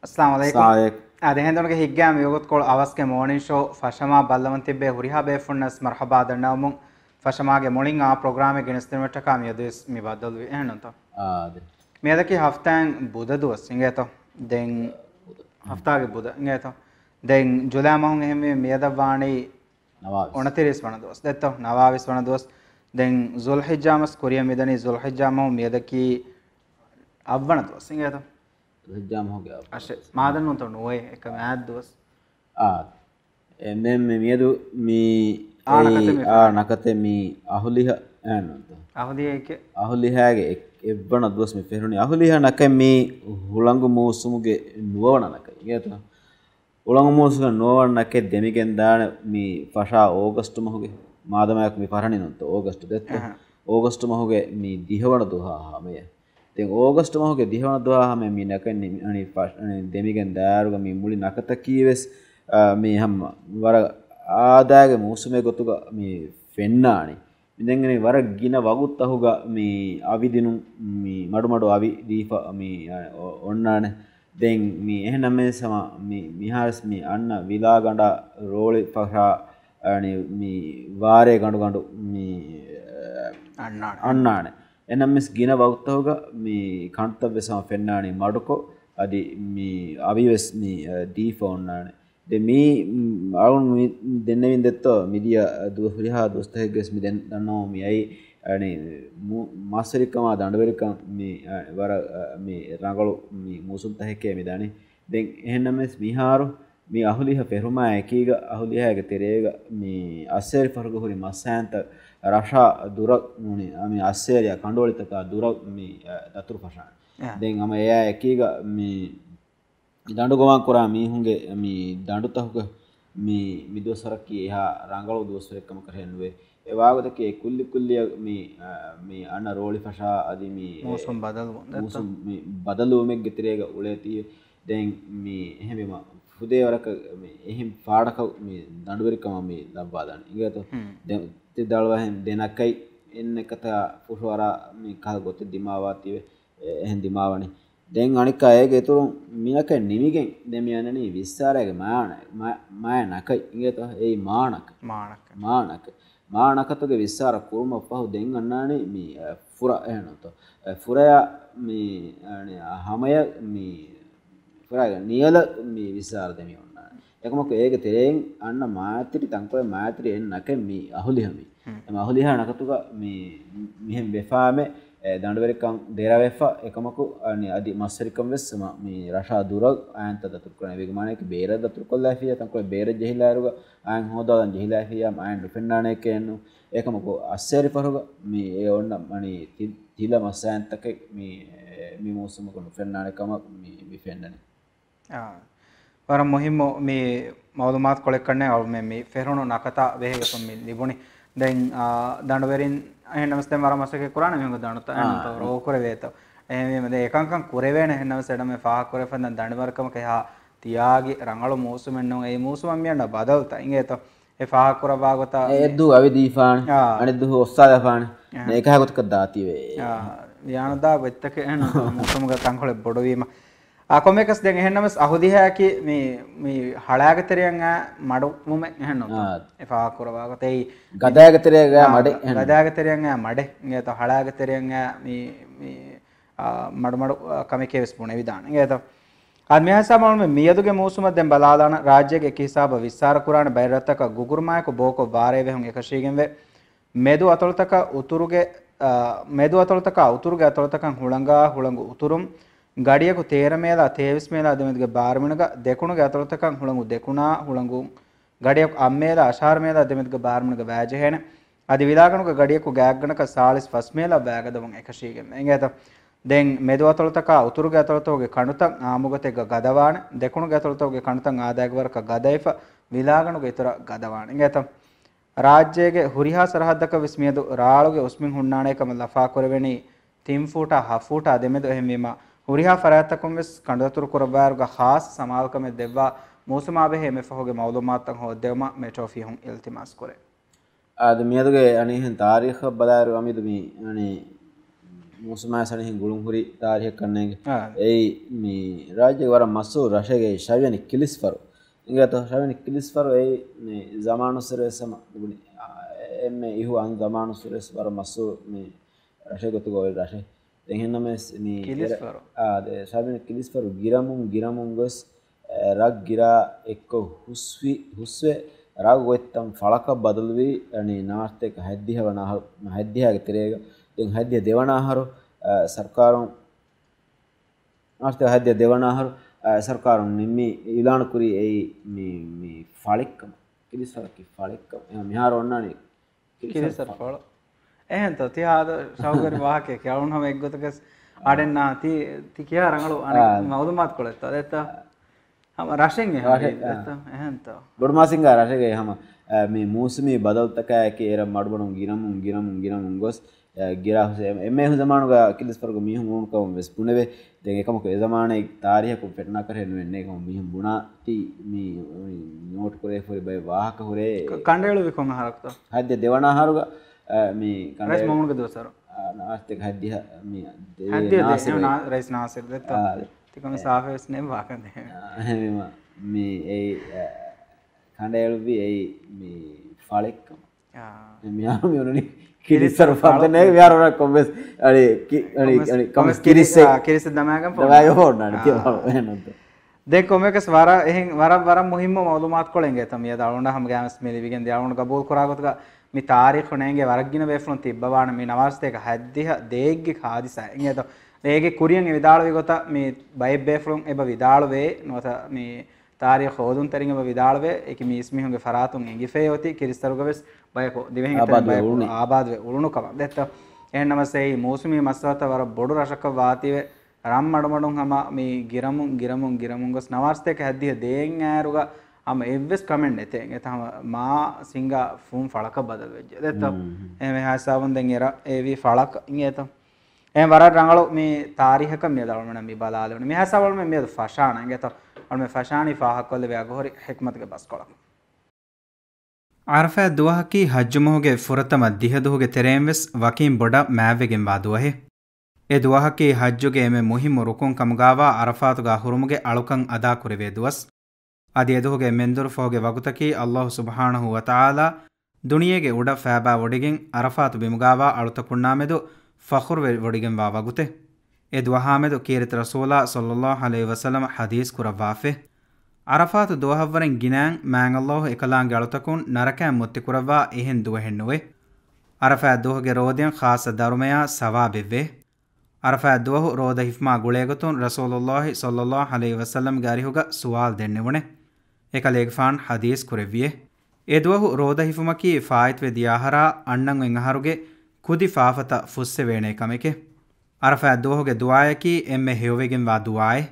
अस्सलाम वालेकुम Sağlık. adehen donge higgam yogot kol avaske morning show fashama ballawanti be huriha be funnas marhaba danawmun fashama ge morning a program ge genestemeta kam yodis mi badal vi ehnonto Ade. me adaki haftan budadu singeto den hafta ge buda ngeto den julai mahun ehme me adawani Navavis. 29 වන දවස් දෙත්ත 29 වන දවස් දැන් සුල්හිජ්ජා මස් කොරියා මෙදනි සුල්හිජ්ජා මහ මෙදකි අවවන දවස් singeto Hicam ho gaya. Ashe maadan non to noe ek maad dos Ade. Memme miedu mi aanakate me nakate mi ahuliha anonto. ahudi ek Ahulihage evvana duwas me feruni ahuliha nakai mi hulangu musumuge nuwana nakai. Igeta. Hulangu musuga nuwana nakai demigen daana mi fasha August mahuge maadamayak mi parani nonto August detta. August mahuge mi dihawana duha me then August mahuge dihwana duha hame mi nakanni ani demigen daaruga mi muli nakata kiwes mi hamma wara aadaage musume gotuga mi fennaani midengeni wara gina waguttahuga mi avidinu mi madu avi difa mi onnane then mi ehname sama mi mihars mi anna vila ganda roli pasha ani mi ware gandu mi annane එනම්ස් ගින වෞත්තවග මේ කන්තව්‍ය සම ෆෙන්නානි මඩුකෝ අදි මේ අවිවස් මේ ඩීෆෝන්නාන දෙ මේ අරුන් දෙන්නෙවින් දෙත්තෝ මිදිය දුහරිහා දොස්තහෙගස් මි දෙන් දන්නෝ මේ අයි අනේ මාසරිකම දඬවරිකම් මේ වර මේ රංගලු මේ මුසුම් තහෙකේ මිදානි දෙන් එහෙනම්ස් මිහාරු මේ අහුලිහ පෙරුමා එකීග අහුලිහාගේ තෙරේග මේ අසෙරි ෆර්ග හොරි මසෑන්ත රෂා දුරක් නුනේ අමි අස්සේරිය කණ්ඩෝලිතක දුරක් මේ දතුරු පෂාන දැන් අම එයා එකීග මේ දඬු ගමන් කරා මීහුන්ගේ මේ දඬු තහුක මේ මිදොසරකී එහා රංගලු දොස්වරකම කරහෙන්නුවේ ඒ වාගතකේ කුල්ලි මේ අන්න රෝලි පෂා අදි මේ මෝසම් බදලු මෙක් ගෙතරේග උලේතිය දැන් මේ එහෙමම හුදේ වරක මේ එහෙම් පාඩක මේ දඬුවරිකම මේ ලබ්වා දාන ඉගත දැන් තිදල්වහෙන් දෙනකයි එන්න කත පුෂවර මේ කල් ගොත දිමාවාතිව එහෙන් දිමාවනි දැන් අනික අයගේ තුරු මිනක නිමිගෙන් දෙමියන්නනි විස්සාරයගේ මානකයි ඉගත ඒ මානකතගේ විස්සාර කුරුම පහු දෙන් අන්නානේ මේ ෆුර එහෙනත ෆුරය මේ හමය මේ ෆුරය නියල මේ විස්සාර දෙමිය එකමක ඒක තෙරෙන් අන්න මාත්‍රි තංකොල මාත්‍රි එන්න නැක මේ අහුලිහමි එම අහුලිහා නකතුක මේ මිහෙන් බෙෆාමේ දඬවරිකම් දේරවෙෆා එකමකු අනි අදි මස්සරිකම් වෙස්සම මේ රෂා දුර ආයන්ත දතුරු කරන වේගමානයක බේර දතුරු කොල්ලාෆිය තංකොල බේර ජෙහිලාරුග ආයන් හොදාලන් ජෙහිලාෆියම් ආයන් රුපෙන්නානේ කේන්නු එකමකු අස්සෙරි පරුග මේ ඒ ඔන්න අනි තිල මස්සයන්තක මේ මොසමක රුපෙන්නානේ කම මේ විෆෙන්නනේ वरम मुहिमो मी मालूमात कलेक्ट करने और मी फेरोनो नाकता वेहे तो मी लिबुनी देन दांडवेरिन अहे नमस्ते मारा मसके कुरान में दांडता है तो रो करे वे तो एमे मदे एकांकं कुरेवे ने नमस्ते डमे फा करे फन दांडवरकम कहा तियागी रंगलो मूसुमेन्नो ए मूसुम अम्मियंड बदलता इंगे तो ए फा कुरा बागता එද්දු අවි දීෆාන අනිද්දු ඔස්සාදෆාන ඒකහගොත් කදාති වේ यानदा වෙත්තක එන මුසුමක තංකොලේ බොඩවීම කොමෙකස් දැන් එහෙන්නමස් අහුදිහාකි මේ හලාගතරයන් මඩු මුම එහෙන්නොත් එපා කරවාගතේ ගදාගතරයන් මඩේ නේත හලාගතරයන් මේ මඩු කමකේස් පුනේ විදාන නේත ආත්මයසමම මියදුගේ මෝසුම දැන් බලාදාන රාජ්‍යයේ කිහිසාබ විස්තර කුරාන බයිරත්තක ගුගුරුමායක බෝකෝ බාරේ වෙහුන් එකශීගෙන් වේ මෙදු අතොලතක උතුරුගේ අතොලතක හුළඟු උතුරුම් ගඩියකු තේරමේලා තේවිස්මේලා දෙමෙදිගේ බාරමිනක දෙකුණුගේ අතලතකන් හුළඟු දෙකුණා හුළඟු ගඩියකු අම්මේලා අශාරමේලා දෙමෙදිගේ බාරමිනක වැජහෙන අදි විලාගණුක ගඩියකු ගෑග්ගණක සාලිස් ෆස්මේලා බෑගදවන් එකශීගෙන් එංගේත දැන් මෙදු අතලතක උතුරුගේ අතලතෝගේ කණුතන් ආමුගතෙක ගදවාන දෙකුණුගේ අතලතෝගේ කණුතන් ආදායගවරක ගදයිෆ විලාගණුක ඉතර ගදවාන එංගේත රාජ්‍යයේ හුරිහා සරහද්දක විස්මියදු රාළුගේ උස්මින් හුන්නාණේකම ලෆා කරවෙනි 3 ෆූටා 7 ෆූටා දෙමෙදු එහෙමීම ಹುರಿಹಾ ಫರಾತಕಂ ವೆಸ್ ಕಂಡತುರು ಕೊರಬಾರುಗ ಖಾಸ್ ಸಮಾಲ್ಕಮೆ ದೆವ್ವಾ ಮೂಸಮಾಬೆ ಹೆ ಮೆಫಹೋಗೆ ಮೌಲೂಮಾತಂ ಹೋದೆವಮ ಮೆಟೋಫಿಹುಂ ಇಲ್ತಿಮಾಸ್ ಕೊರೆ ಆದ ಮಿಯದುಗೆ ಅನಿ ಹನ್ ತಾರೀಖ ಬದಾರು ಅಮಿದು ಮಿ ಅನಿ musulman sani hin gulun huri tarikh kannege Ah. ei mi rajye wara masu rashege shaveni kilisfaru ingato shaveni kilisfaru ei mi zamanu sire sama dubuni emme ihu an zamanu sire wara masu mi rashege to go rashe denhenna mes mi Kilisfaru. de shaveni kilisfaru giramun gos rag gira ekko huswe rag wettam falaka badalwi ani naastek haddihage terega den haddiya devanaharu sarkarum naastek haddiya devanaharu sarkarum nimmi ilan kuri ei mi falikkam kilisfaraki falikkam mihar onnani කිරිසර ෆල එහෙන් තෝ තියාද සෞගරි වාහකේ කියවුන හැම එක්ගොතකස් ආඩෙන්නා ති කියා රංගලු අනේ මවුදුමාත් කොලෙත් අදෙත්ත හැම රෂෙන් එහෙන් තෝ බොඩමාසින්ගා රෂගේ හැම මේ මූසමී බදල්තකය කේර මඩබණු ගිරමුන් ගොස් gira emme hu zamanu ga kilisfargo mihun un ko ves puneve den ekam ko e zamane tariha ko petna kar henu enne ekam mihun buna ti mi note kore fori bay wahaka hore kandelu vikon harakta hadde devana haruga mi rais mamun ga dosaro naastek haddiha mi hadde rais nasir detta tikam safes ne wakande mi ei kandelu vi ei mi falekam mi ami onani kirisar fadne yaara komes ani komes kiris damagam damaga hodna tiya enante देख को मैं वारा एहिं वारा मुहिम मालूमात कोलेंगे तम ये दाउंडा हम गैस मेली बिगन दाउंड कबूल करागत का मी तारीख नेंगे वरगिन वेफ्लों तिब्बवाण मी नवास्ते का हद्दिह देग्गे खादिसा इंगे तो देगे कुरियन विदाळ विगोत मी बाय बेफ्लों एब विदाळ वे नोता मी तारीख होदुन तरिंगे एब विदाळ वे एक मी इसमी होंगे फरातुं इंगे फे होती किरिस्तरुगवेस बाय को दिवेंगे आबाद वे उळुनु कम देत एन नमसे मौसमी मसवत वर बोडु रशक वातिवे राम मडमडुं हम मी गिरमुं गस नवास्ते के हद्दिह देंग आरुगा हम एवस कमेंट एते एत हम मा सिंगा फूम फळक बदल वेज देत एमे हासावन देंगेरा एवी फळक इंगेत एम वरा रंगलो मी तारीख क मे दळमण मी बलालो मी हासावल में मे फशान इंगेत और मैं फशानी फाह कोले वे अगोरी हिकमत के बस कोला आरफा दुआ की हज मोगे फुरतम दिहदुगे तेरेमस वकीम बोडा मैवेगे वादुहे ए दुआहकी हज्जुಗೆ ಎಮೆ ಮುಹಿಮ್ ರುಕುನ್ ಕಮಗಾವ ಅರಫಾತುಗ ಹುರುಮುಗೆ ಅಳುಕಂ ಅದಾ ಕುರಿವೆ ದುವಸ್ ಅದಿ ಎದುಹುಗೆ ಮೆಂದುರು ಫೋಗೆ ವಗುತಕಿ ಅಲ್ಲಾಹು ಸುಬ್ಹಾನಹು ವ ತಆಲಾ ದುನಿಯೆಗೆ ಉಡ ಫಾಬಾ ವಡಿಗೆನ್ ಅರಫಾತು ಬಿಮುಗಾವ ಅಳುತಕುನ್ನಾಮೆದು ಫಖ್ರ್ ವೆ ವಡಿಗೆನ್ ವಾ ವಗುತೆ ಎ ದುಆಹಾಮೆದು ಕೀರಿತ ರಸೂಲಾ ಸಲ್ಲಲ್ಲಾಹು ಅಲೈಹಿ ವಸಲ್ಲಂ ಹದೀಸ್ ಕುರವಾಫೆ ಅರಫಾತು ದುಆಹವರೆನ್ ಗಿನಾನ್ ಮಾನ್ ಅಲ್ಲಾಹು ಎಕಲಾಂಗೆ ಅಳುತಕುನ್ ನರಕಂ ಮುತ್ತಿ ಕುರವಾ ಎಹೆನ್ ದುವಹೆನ್ನುವೆ ಅರಫಾ ದುಹುಗೆ ರೋದಿಯನ್ ಖಾಸ ದರುಮೆಯ ಸವಾಬೆವೆ ಅರಫಾ ದುವಹು ರೋದ ಹಿಫ್ಮಾ ಗುಳೇಗತುನ್ ರಸೂಲುಲ್ಲಾಹಿ ಸಲ್ಲಲ್ಲಾಹು ಅಲೈಹಿ ವಸಲ್ಲಂ ಗಾರಿಹುಗ ಸುವಾಲ್ ದೆನ್ನೆವಣೆ ಏಕಲೇಗಫಾನ್ ಹದೀಸ್ ಕುರೆವಿಯೆ ಎ ದುವಹು ರೋದ ಹಿಫುಮಕಿ ಫಾಯಿತ್ ವೆ ದಿಯಾಹರ ಅಣ್ಣಂ ಎಂಗಹರುಗೆ ಕುದಿ ಫಾಫತ ಫುಸ್ಸೆ ವೇಣೆ ಕಮೆಕೆ ಅರಫಾ ದುವಹುಗೆ ದುಆಯಕಿ ಎಮ್ಮೆ ಹೇವೆಗೆನ್ ವಾ ದುಆಯೆ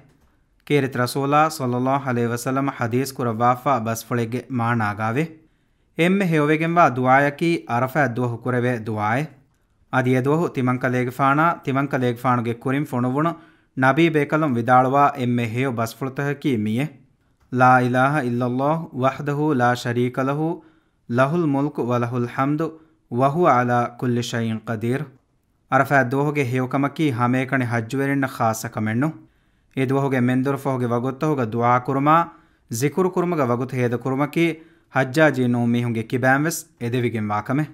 ಕೇರಿತ್ ರಸೂಲಾ ಸಲ್ಲಲ್ಲಾಹು ಅಲೈಹಿ ವಸಲ್ಲಂ ಹದೀಸ್ ಕುರವಾಫಾ ಬಸ್ಫುಳೆಗೆ ಮಾನಾಗಾವೆ ಎಮ್ಮೆ ಹೇವೆಗೆನ್ ವಾ ದುಆಯಕಿ ಅರಫಾ ದುವಹು ಕುರೆವೆ ದುಆಯೆ ಅದಿ ಎದುವಹು ತಿಮಂಕಲೇಗಫಾಣುಗೆ ಕುರಿಂ ಫುಣುವುಣು ನಬೀ ಬೇಕಲಂ ವಿದಾಳುವಾ ಎಮ್ಮೆ ಹೇಯು ಬಸ್ಫುಳುತಹಕಿ ಮಿಯೆ ಲಾ ಇಲಾಹ ಇಲ್ಲಲ್ಲಾಹು ವಹ್ದಹು ಲಾ ಶರೀಕ ಲಹು ಲಹುಲ್ ಮುಲ್ಕು ವಲಹುಲ್ ಹಮ್ದು ವಹು ಅಲಾ ಕುಲ್ಲಿ ಶೈಇನ್ ಕದೀರ್ ಅರಫಾ ದುವಹುಗೆ ಹೇಯುಕಮಕಿ ಹಮೇಕಣೆ ಹಜ್ಜುವೆರಿನ್ನ ಖಾಸ ಕಮೆಣ್ಣು ಎದುವಹುಗೆ ಮೆಂದುರುಫಹುಗೆ ವಗುತ್ತಹುಗ ದುಆ ಕುರುಮಾ ಜಿಕುರು ಕುರುಮಗ ವಗುತ ಹೇದ ಕುರುಮಕಿ ಹಜ್ಜಾಜಿ ನೂಮೀಹುಂಗೆ ಕಿಬ್ಯಾಮ್ವೆಸ್ ಎದೆವಿಗೆನ್ ವಾಕಮೆ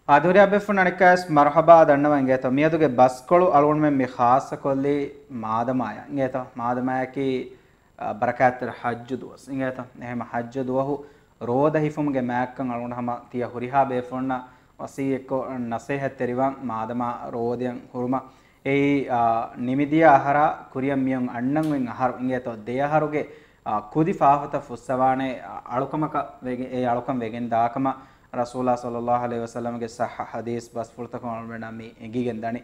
ಆಧುರ್ಯ ಬೆಫುನ್ ಅಣಿಕಾಸ್ ಮರ್ಹಬಾ ದಣ್ಣವ ಇಂಗೇತ ಮಿಯದುಗೆ ಬಸ್ಗಳು ಅಳವಣ ಮೆ ಖಾಸ ಕೊಲ್ಲಿ ಮಾದಮಾಯ ಇಂಗೇತ ಮಾದಮಾಯಕಿ ಬರಕಾತ್ ಹಜ್ಜು ದುವಸ್ ಇಂಗೇತ ಎಹಮ ಹಜ್ಜು ದುವಹು ರೋದ ಹಿಫುಮ್ಗೆ ಮ್ಯಾಕ್ಕಂ ಅಳವಣ ಹಮ ತಿಯ ಹುರಿಹಾ ಬೆಫುನ್ನ ವಸಿ ಎಕ್ಕೋ ನಸೇಹತ್ ತೆರಿವಂ ಮಾದಮಾ ರೋದಿಯಂ ಹುರುಮ ಏಯಿ ನಿಮಿದಿಯ ಆಹಾರ ಕುರಿಯಂ ಮಿಯಂ ಅಣ್ಣಂ ವೆಂ ಆಹಾರ ಇಂಗೇತ ದೇಯಹಾರುಗೆ ಕುದಿ ಫಾಫತ ಫುಸ್ಸವಾಣೆ ಅಳುಕಮಕ ವೆಗೆ ಏ ಅಳುಕಂ ವೆಗೆನ್ ದಾಕಮ रसूला सल्लल्लाहु अलैहि वसल्लम के सह हदीस बस फुर्तकोन मेना मी एगिगेन दनी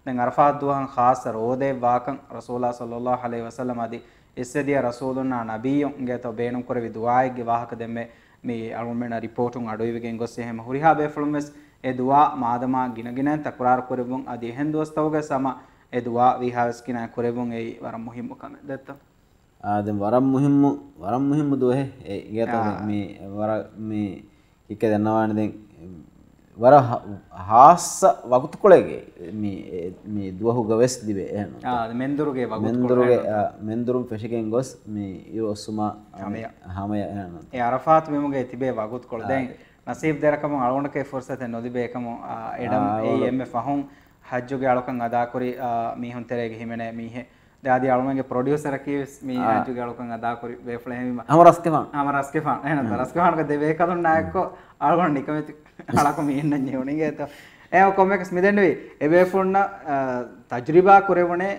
दें अरफात दुहन खास रोदे वाकन रसूला सल्लल्लाहु अलैहि वसल्लम आदि इससे दिया रसूलुना नबियों गे तो बेनुम करे दुआए गे वाहक देमे मी अरुण मेना रिपोर्टुं अडोइवेगेन गोसे हम हुरिहा बेफुलमेस ए दुआ मादमा गिनगिन तकरार करेबुं आदि हेन दोस्तवगे समा ए दुआ विहास किना करेबुं ए वरम मुहिम कम दत्त आदम वरम मुहिम दुहे ए गे तो मी वरा मी ikke dennawani den වර හාස්ස වකුතුකොළගේ මේ දුවහුග වෙස් දිවේ එහෙනම් මෙන්දුරුගේ මෙන්දුරුම් ෆෙෂිකෙන් ගොස් මේ ඉරොස්සුමා හමය එහෙනම් ඒ අරෆාත් මෙමුගේ තිබේ වකුතුකොළ දැන් නසීබ් දෙරකම අලුණකේ ෆුර්සතෙන් නොදිබේකම එඩම් ඒ එම්මේ ෆහුන් හජ්ජුගේ අලුකන් අදා කරි මීහුන් තෙරේගේ හිමනේ මීහෙ දාදී අලුමගේ ප්‍රොඩියුසර් කීස් මේ හජ්ජුගේ අලුකන් අදා කරි වේෆ්ලේ හිම අමරස්කෙෆාන් එහෙනම් රස්කෙෆාන් දෙවේ කදුන් නායකෝ අලුගොන් නිකමෙති අලක මීන්න ඤෙවණිගේ තෝ ඒ කොමෙක්ස් මිදෙන්නේ එබේ ෆොන්න තජ්රිබා කරවනේ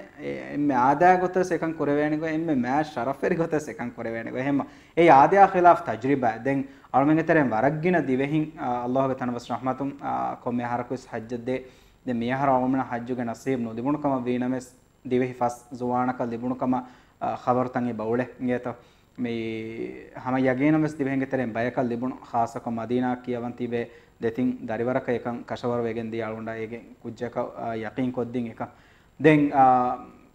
එම්මේ ආදා ගොතස් එකන් කරවේනිකෝ එම්මේ මෑ ශරෆෙරි ගොතස් එකන් කරවේනිකෝ එහෙම ඒ ආදා ඛිලාෆ් තජ්රිබා දැන් අලුමගේ තරෙන් වරග්ගින දිවෙහින් අල්ලාහ්ගේ තනවස් රහමතුම් කොම්මේ හරකුස් හජ්ජද්දේ දැන් මියහර අලුමන හජ්ජුගේ නසීබ් නොදිමුණකම වීනමස් දිවෙහි ෆස් zuwaanaka libunukama khabartan e bawle ngeto me hama yagenamස් දිවෙහින්ගේ තරෙන් බයකල් libunu khasaka madina kiyawanti be detin dariwaraka ekan kashawar wegen di alunda egen kujjaka yaqin koddin ekan den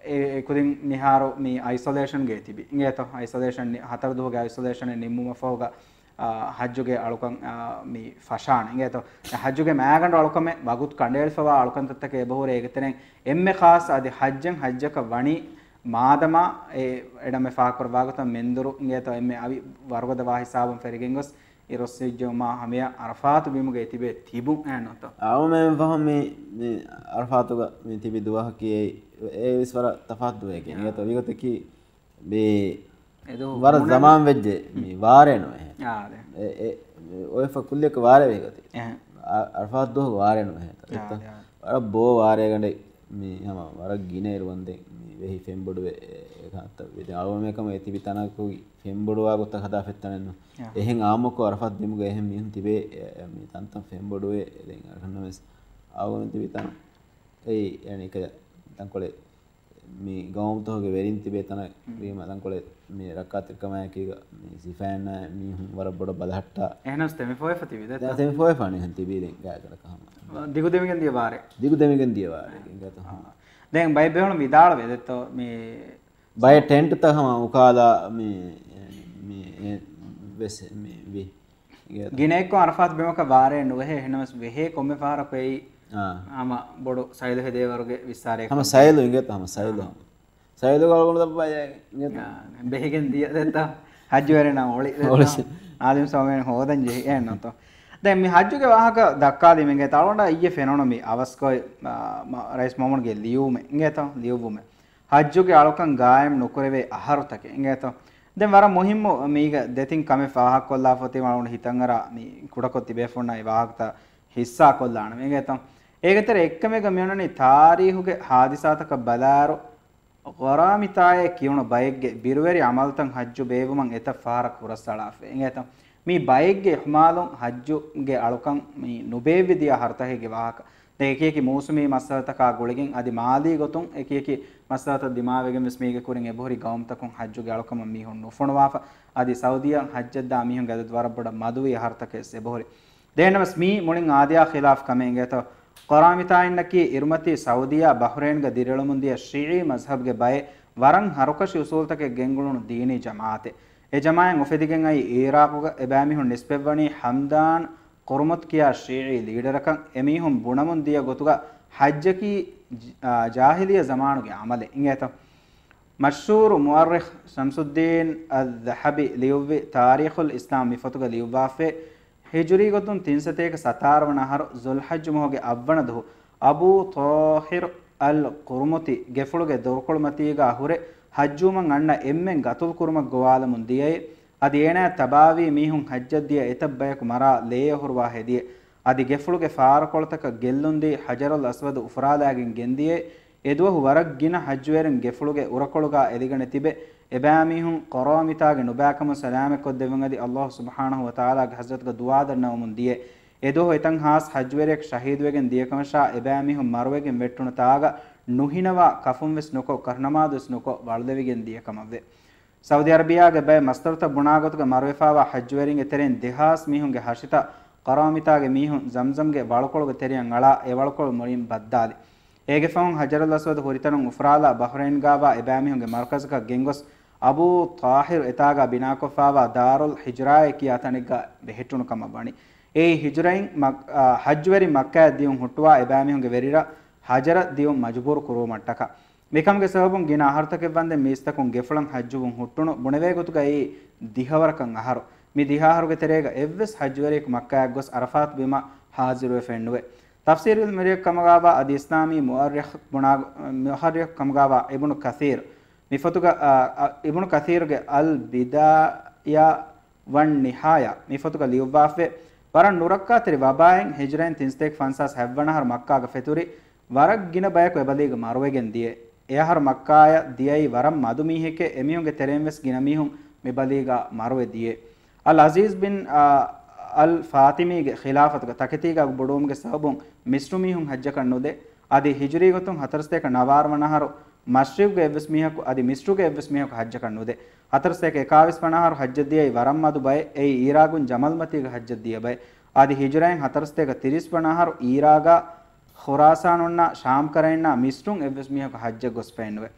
e kudin miharo mi isolation ge tibi ngeto isolation hatar duhoge isolation nimmuma foga hajjuge alukan mi fashan ngeto hajjuge maagandu alukame bagut kandelfawa alukan tattake ebore egetenen emme khas adi hajjen hajjaka wani maadama e edame fa korwagotam menduru ngeto emme avi wargoda wa hisabum ferigengos irosijoma hamia arafat bimuge tibe tibu anoto awmen fahmi arafatuga mi tibi duwa ki e iswara tafaddu ege ngeto vigote ki be war zaman vejje mi ware no e oy fa kullek ware vegati arafat do ware no he war bo ware gande mi hama war gine irwande mi vehi fembodu ekanta vide alwamekam eti bitanaku fembodu wa gotta hada fettanenno ehen aamako arafat bimuge ehen mihun tibe mi tantam fembodu e den arhannames awon tibitan ei yani ka tankole mi gawmtoge verin tibe tana rima tankole mi rakkat ekama kiga mi sifan mi war boda balahatta ehnas temi foe fati vida temi foe fani han tibe den ga kala kahama digu demigen diya ware gato den bay behon vidala vedetto mi bay tent ta hama ukala mi ves mi vi ginekko arafat bemaka ware nuhe ehnas vehe komme fara pei ama bodu saydu hede waruge vissare hama saylu inget hama saylu galgonu dabbaya inget behegen diya detta hajju ware na oli ආදිම සමයෙන් හොදන් ජෙහි එන්නතෝ දැන් මේ හජ්ජුගේ වාහක දක්කාදී මෙගේ තලොණ්ඩ ඊයේ ෆෙනොනොමි අවස්කෝයි rice මොමන්ගේ ලියුමේ ඉංගේතෝ ලියුබුමේ හජ්ජුගේ අලකන් ගායම් නොකරවේ අහරුතකේ ඉංගේතෝ දැන් වර මුහිම්ම මේක දෙතින් කමේ වාහක කොල්ලා ෆොතේ වුණ හිතන් අර මේ කුඩකොත් තිබේ ෆොන්නයි වාහකත හිස්සා කොල්ලාන මේකේතෝ ඒකතර එක්කමක මෙන්නනේ තාරීහුගේ හාදිසාතක බලාරු ගරාමිතායේ කියුණ බයිග්ගේ බිරුවරි අමල්තන් හජ්ජු බේවමන් එත ෆාරක් පුරස්සලාෆේ ඉංගේතෝ මේ බයිග්ගේ හමාලොන් හජ්ජුගේ අලුකන් මේ නුබේවිදියා හර්තහෙගේ වාහක දෙකේකි මූසුමී මස්සලතක ගොලගෙන් අදි මාදී ගොතුන් එකේකි මස්සලත දිමාවෙගෙන් මෙස්මීගේ කුරින් එබෝරි ගෞම්තකුන් හජ්ජුගේ අලුකම මීහොන් නොෆොනවාෆ අදි සෞදියන් හජ්ජද්දා මීහොන් ගදත් වරබඩ මදුවේ හර්තකෙස් එබෝරි දෙනමස් මී මුලින් ආදියා ඛිලාෆ් කමෙන්ගේතෝ qaramitainnaki irmati saudiya bahrain ga direlumudiya shi'i mazhab ge bay waran harukashi usultake gengulunu dini jamaate e jamaayen ofedigen ai iraq ga ebami hun nispevani hamdan qurmut kiya shi'i leader kan emihun bunamun diya gotuga hajjaki jahiliya zamanu ge amale ingeta mashhur muarrikh shamsuddin al-dhahabi liuvi tarikhul islam mifatuga liubafe हिजरी गोतुन 317 हर जुल्हज मोगे अव्वणदु अबू ताहिर अल कुर्मति गेफुलुगे दोरकोळमतिगा हुरे हज्जुमन अण्ण एम्मेन गतुल कुर्म गोवाल मुंदिये अदेना तबावी मीहुन हज्जदिय एतब्बयक मरा लेय हुरवा हेदिये अदि गेफुलुगे फारकोळतक गेल्लुंदी हजरुल Aswad उफरालागिन गेंदिये එදුව වරක්ගින හජ්ජුවරන් ගෙෆුළුගේ උරකොළුගා එදිගණ තිබේ එබෑමිහුන් කොරෝමිතාගේ නුබෑකම සලාමෙකොත් දෙවන් අදි අල්ලාහ් සුබ්හානහු වතාලාගේ හස්රත්ගේ දුවා දන්නවමුන් දියේ එදුව එතන් හාස් හජ්ජුවරෙක් ශහීද් වෙගෙන් දියකමෂා එබෑමිහුන් මරුවෙගෙන් වෙට්ටුන තාගා නුහිනවා කෆුම් වෙස් නොකෝ කරනමාදුස් නොකෝ වල්දෙවිගෙන් දියකමවේ Saudi අරබියාගේ බය මස්තරත බුණාගතුගේ මරුවෙෆාවා හජ්ජුවරින් එතරෙන් දෙහාස් මිහුන්ගේ හෂිතා කොරෝමිතාගේ මිහුන් ජම්ජම්ගේ වලකොළුගේ තෙරියන් අලා ඒ වලකොළු මොලින් බද්දාලි ඒගේ phone හජරුල් අස්වද් හොරිතනන් උෆරාලා බහ්රයින් ගාවා එබෑමිහුන්ගේ මර්කස්ක ගෙන්ගොස් Abu Thahir එතාගා බිනාකොෆාවා දාරුල් හිජ්රාය කියා තනික බෙහෙටුණු කම වණි ei hijrain hajweri makkah diun hutwa ebami hunge verira hajara diun majbur kuru mattaka mekamge sababun gina ahartake bande mistakun gefulan hajjubun huttunu buneve gotuga ei dihawarakan aharu mi dihaharuge terega evves hajweri makkah gos arafat bima haziru fennuwe tafsirul miryak kamagaba adi islami muarrikh kamagaba ibn kathir mifatuga ibn kathir ge al bidaya wan nihaya mifatuga liwafe waran nurakka teri wabayen hijrain tinstek fansas havwana har makkah ge feturi warak gina bayak webaliga marwegen die ehar makkaya diyai waram madumiheke emihunge teremves gina mihun mebaliga marwe die al aziz bin al fatimi ge khilafat ge taketiga bodum ge sabun misrumihun hajja kannode adi hijri gotun 41 nawarwana haru mashriq ge evs mihaku adi misru ge evs mihaku hajja kannode 41 21 haru hajja diyai waram madu bay ei iragun jamalmati ge hajja diya bay adi hijrain 41 31 haru iraga khurasan onna sham karainna misrun evs mihaku hajja gos penwe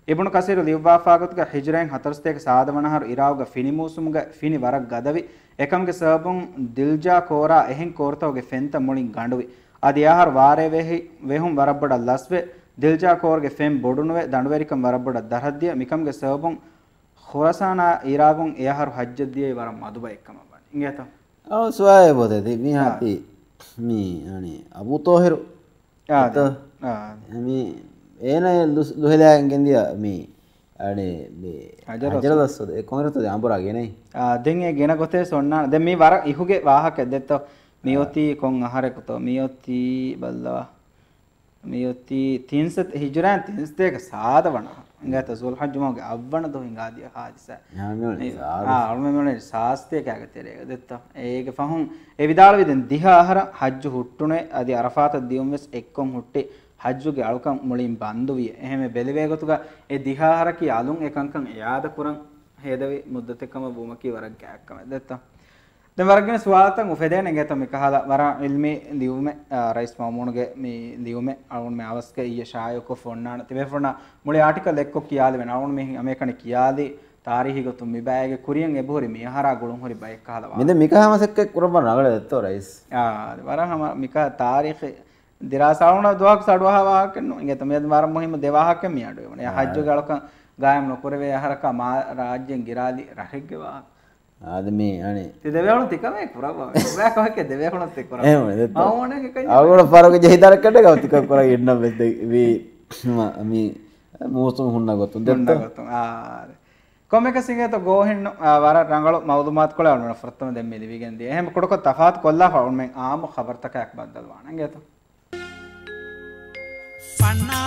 ibn kasir liwafagat ge hijrain 41 saadwana haru irauga finimusum ge fini warak gadavi ekamge sabun dilja kora ehin kortoge fenta mulin ganduvi adi ahar ware vehum warabboda lasve dilja korge fem bodunuve danduverikam warabboda darhaddiya mikamge sabun khurasana iragun ehar hajjadiye waram maduba ekkama ban ingeta suwaye bodedi mi hapi mi ani abu tohir mi ena luhela ngendia mi ani me hajarasod e konrato de ambura gene den e gena gote sonna den mi war ihuge wahak edetto miyoti kon ahare kuto miyoti balla miyoti 300 hijran 300 saadawana ingata zulhajj moge avwana do ingadiya hadisa alme mone saaste kaga terega detta ege fahun e vidala viden diha ahara hajj huttune adi arafat diumves ekkon hutte hajjuge alkan mulin banduviye ehme belive gotuga e dihahara ki alun ekankan yaada kuran hedavi muddatekama bumaki warak gaakkama detta den waragene suwatan ufedene geta me kahala wara ilmi liume rais mamunuge me liume alun me avaske iye shayo ko fonnana tibe fonna muli article ekko kiyale wen alun me amekane kiyali tarihi gotum mi baage kuriyan ebori me hara gulun hori bay kahala minde mikahama sekke kurban ragale detto rais wara hama mika tarikh දිරාසාවුණ දුවක් සඩුවහ වාහකෙන්නු ඉංගෙ තමයි මාරම් මොහිම දෙවාහක මියඩු වනේ හජ්ජු ගලක ගායම් නොකරවේ අහරක මා රාජ්‍යයෙන් ගිරාලි රහෙක්ගේ වාහක ආදමේ අනේ ති දෙවවුණ තිකමේ පුරවා ඔයා කොහක දෙවවුණත් එක්ක කරා එහෙමද ආවෝනේ කකයි අවුණ පරක ජෙහිදාරකට ගෞතික කරා ඉන්න මෙතේ වී මි මෝසුම් ಹುಣ್ಣ ಗೊತ್ತು ಹುಣ್ಣ ಗೊತ್ತು ಕೊಮೆಕ ಸಿಂಗೆ ತೋ ಗೋಹೆಣ್ಣು ವರ ರಂಗಳು ಮೌಲೂಮಾತ್ ಕೊಳೆ ಅವನ ಪ್ರಥಮ ದೆಮ್ಮೆ ದಿವಿಗೆಂದಿ එහෙම ಕೊಡಕ ತಫಾತ್ ಕೊಲ್ಲಾ ಅವನ ಮೆ ಆಮ ಖಬರ್ ತಕ ಯಾಕ್ ಬದಲ್ವಾಣ ಹಂಗೆ ತೋ fana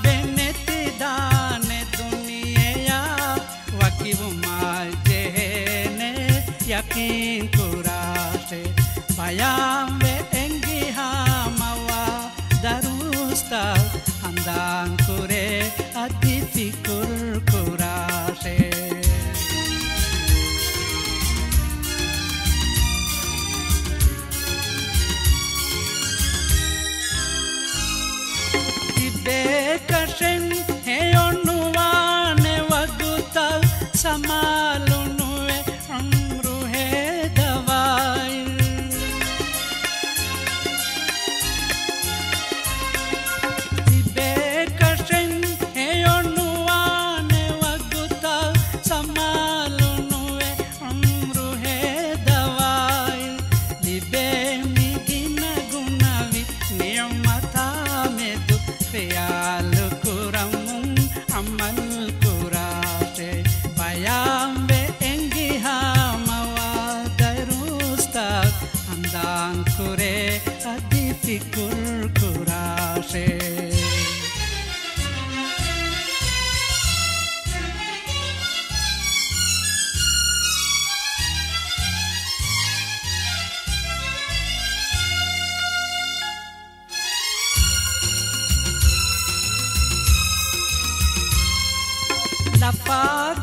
beneti dane duniya wakibu mal jehne yakin kurase bayam ve engi ha mawa darusta andan kure aditi kur kurase Bekashen heyonuwane wagutal samalunuwe amru he dawai Bekashen heyonuwane wagutal samalunuwe amru he dawai libe migina gunavi niyamata medu Fiyal kuramun amal kurate bayam be engi ha mawa darusta andan kure adi fikur kurase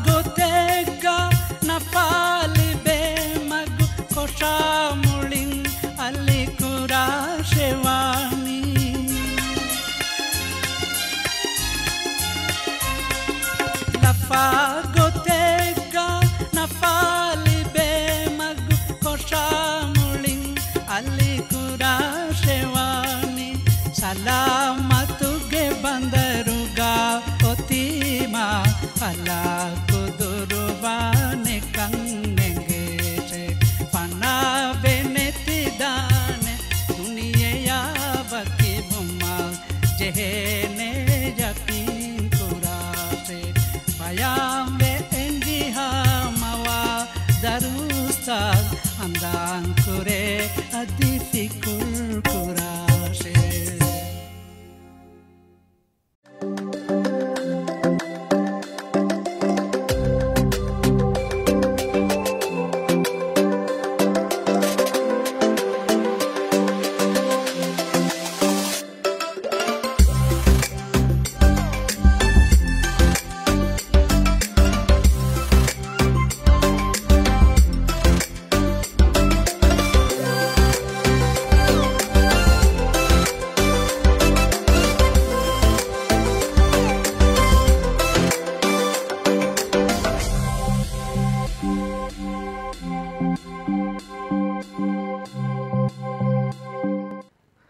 Napagotega napali be magu koshamulin alikura shewani Napagotega napali be magu koshamulin ne yakin kurase payam ve endiha mawa darustad andan kure adifikul kurase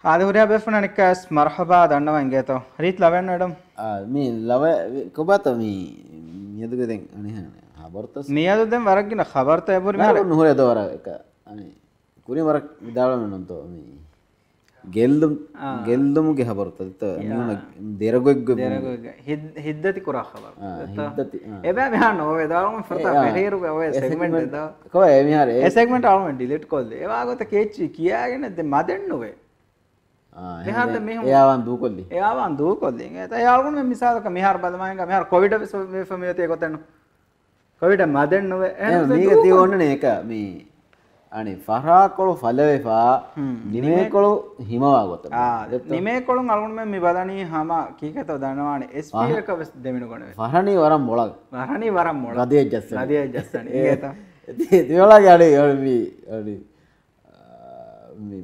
ආදහුරයා බෙෆුන නිකස් මර්හබා දන්නවා ඉංගේතෝ රීත් ලවෙන්න වැඩම් මේ ලව කොබත මේ මියදුගෙන් අනේ හබර්තස් මියදු දැන් වරක්ගෙන ખબર તો එපුරි මර නුහරේ දවර එක අනේ කුරි වරක් විදාලම නන්තෝ මේ ගෙල්දුමුගේ හබර්තත් නුන දෙරගොග්ග හිද්දති කුරා ખબર හිද්දති එබෑ මෙහා නෝවේ දාවම ෆර්තා පෙරේරු ඔය සෙග්මන්ට් එක කොහේ ඒ මිහාර ඒ සෙග්මන්ට් ආවම ඩිලීට් කොල්ද ඒ වාගත කේච්චි කියාගෙන දැන් මදෙන්න ඔය මෙහාට මෙහෙම එයාවන් දූකොල්ලි එයාවන් දූකොල්ලි ඒත එයාවුන් මේ මිසාලක මෙහාර බලමයින්ග මෙහාර කොවිඩ් ෆමියතේ කොතන කොවිඩ් මදෙන්න ඔය එහෙනම් මේක තිය ඕන්නනේ එක මේ අනේ ෆරාකොළු ෆලවෙෆා නිමේකොළු හිමවා ගොත නිමේකොළුන් අලුන් මේ බදණී හම කීකතව දනවානේ SP එක දෙමිනු ගොනේ ෆරණී වරම් මොලක් වරණී වරම් මොලක් රදේ ජස්සන රදේ ජස්සන ඒත තියලාගේ අනේ මේ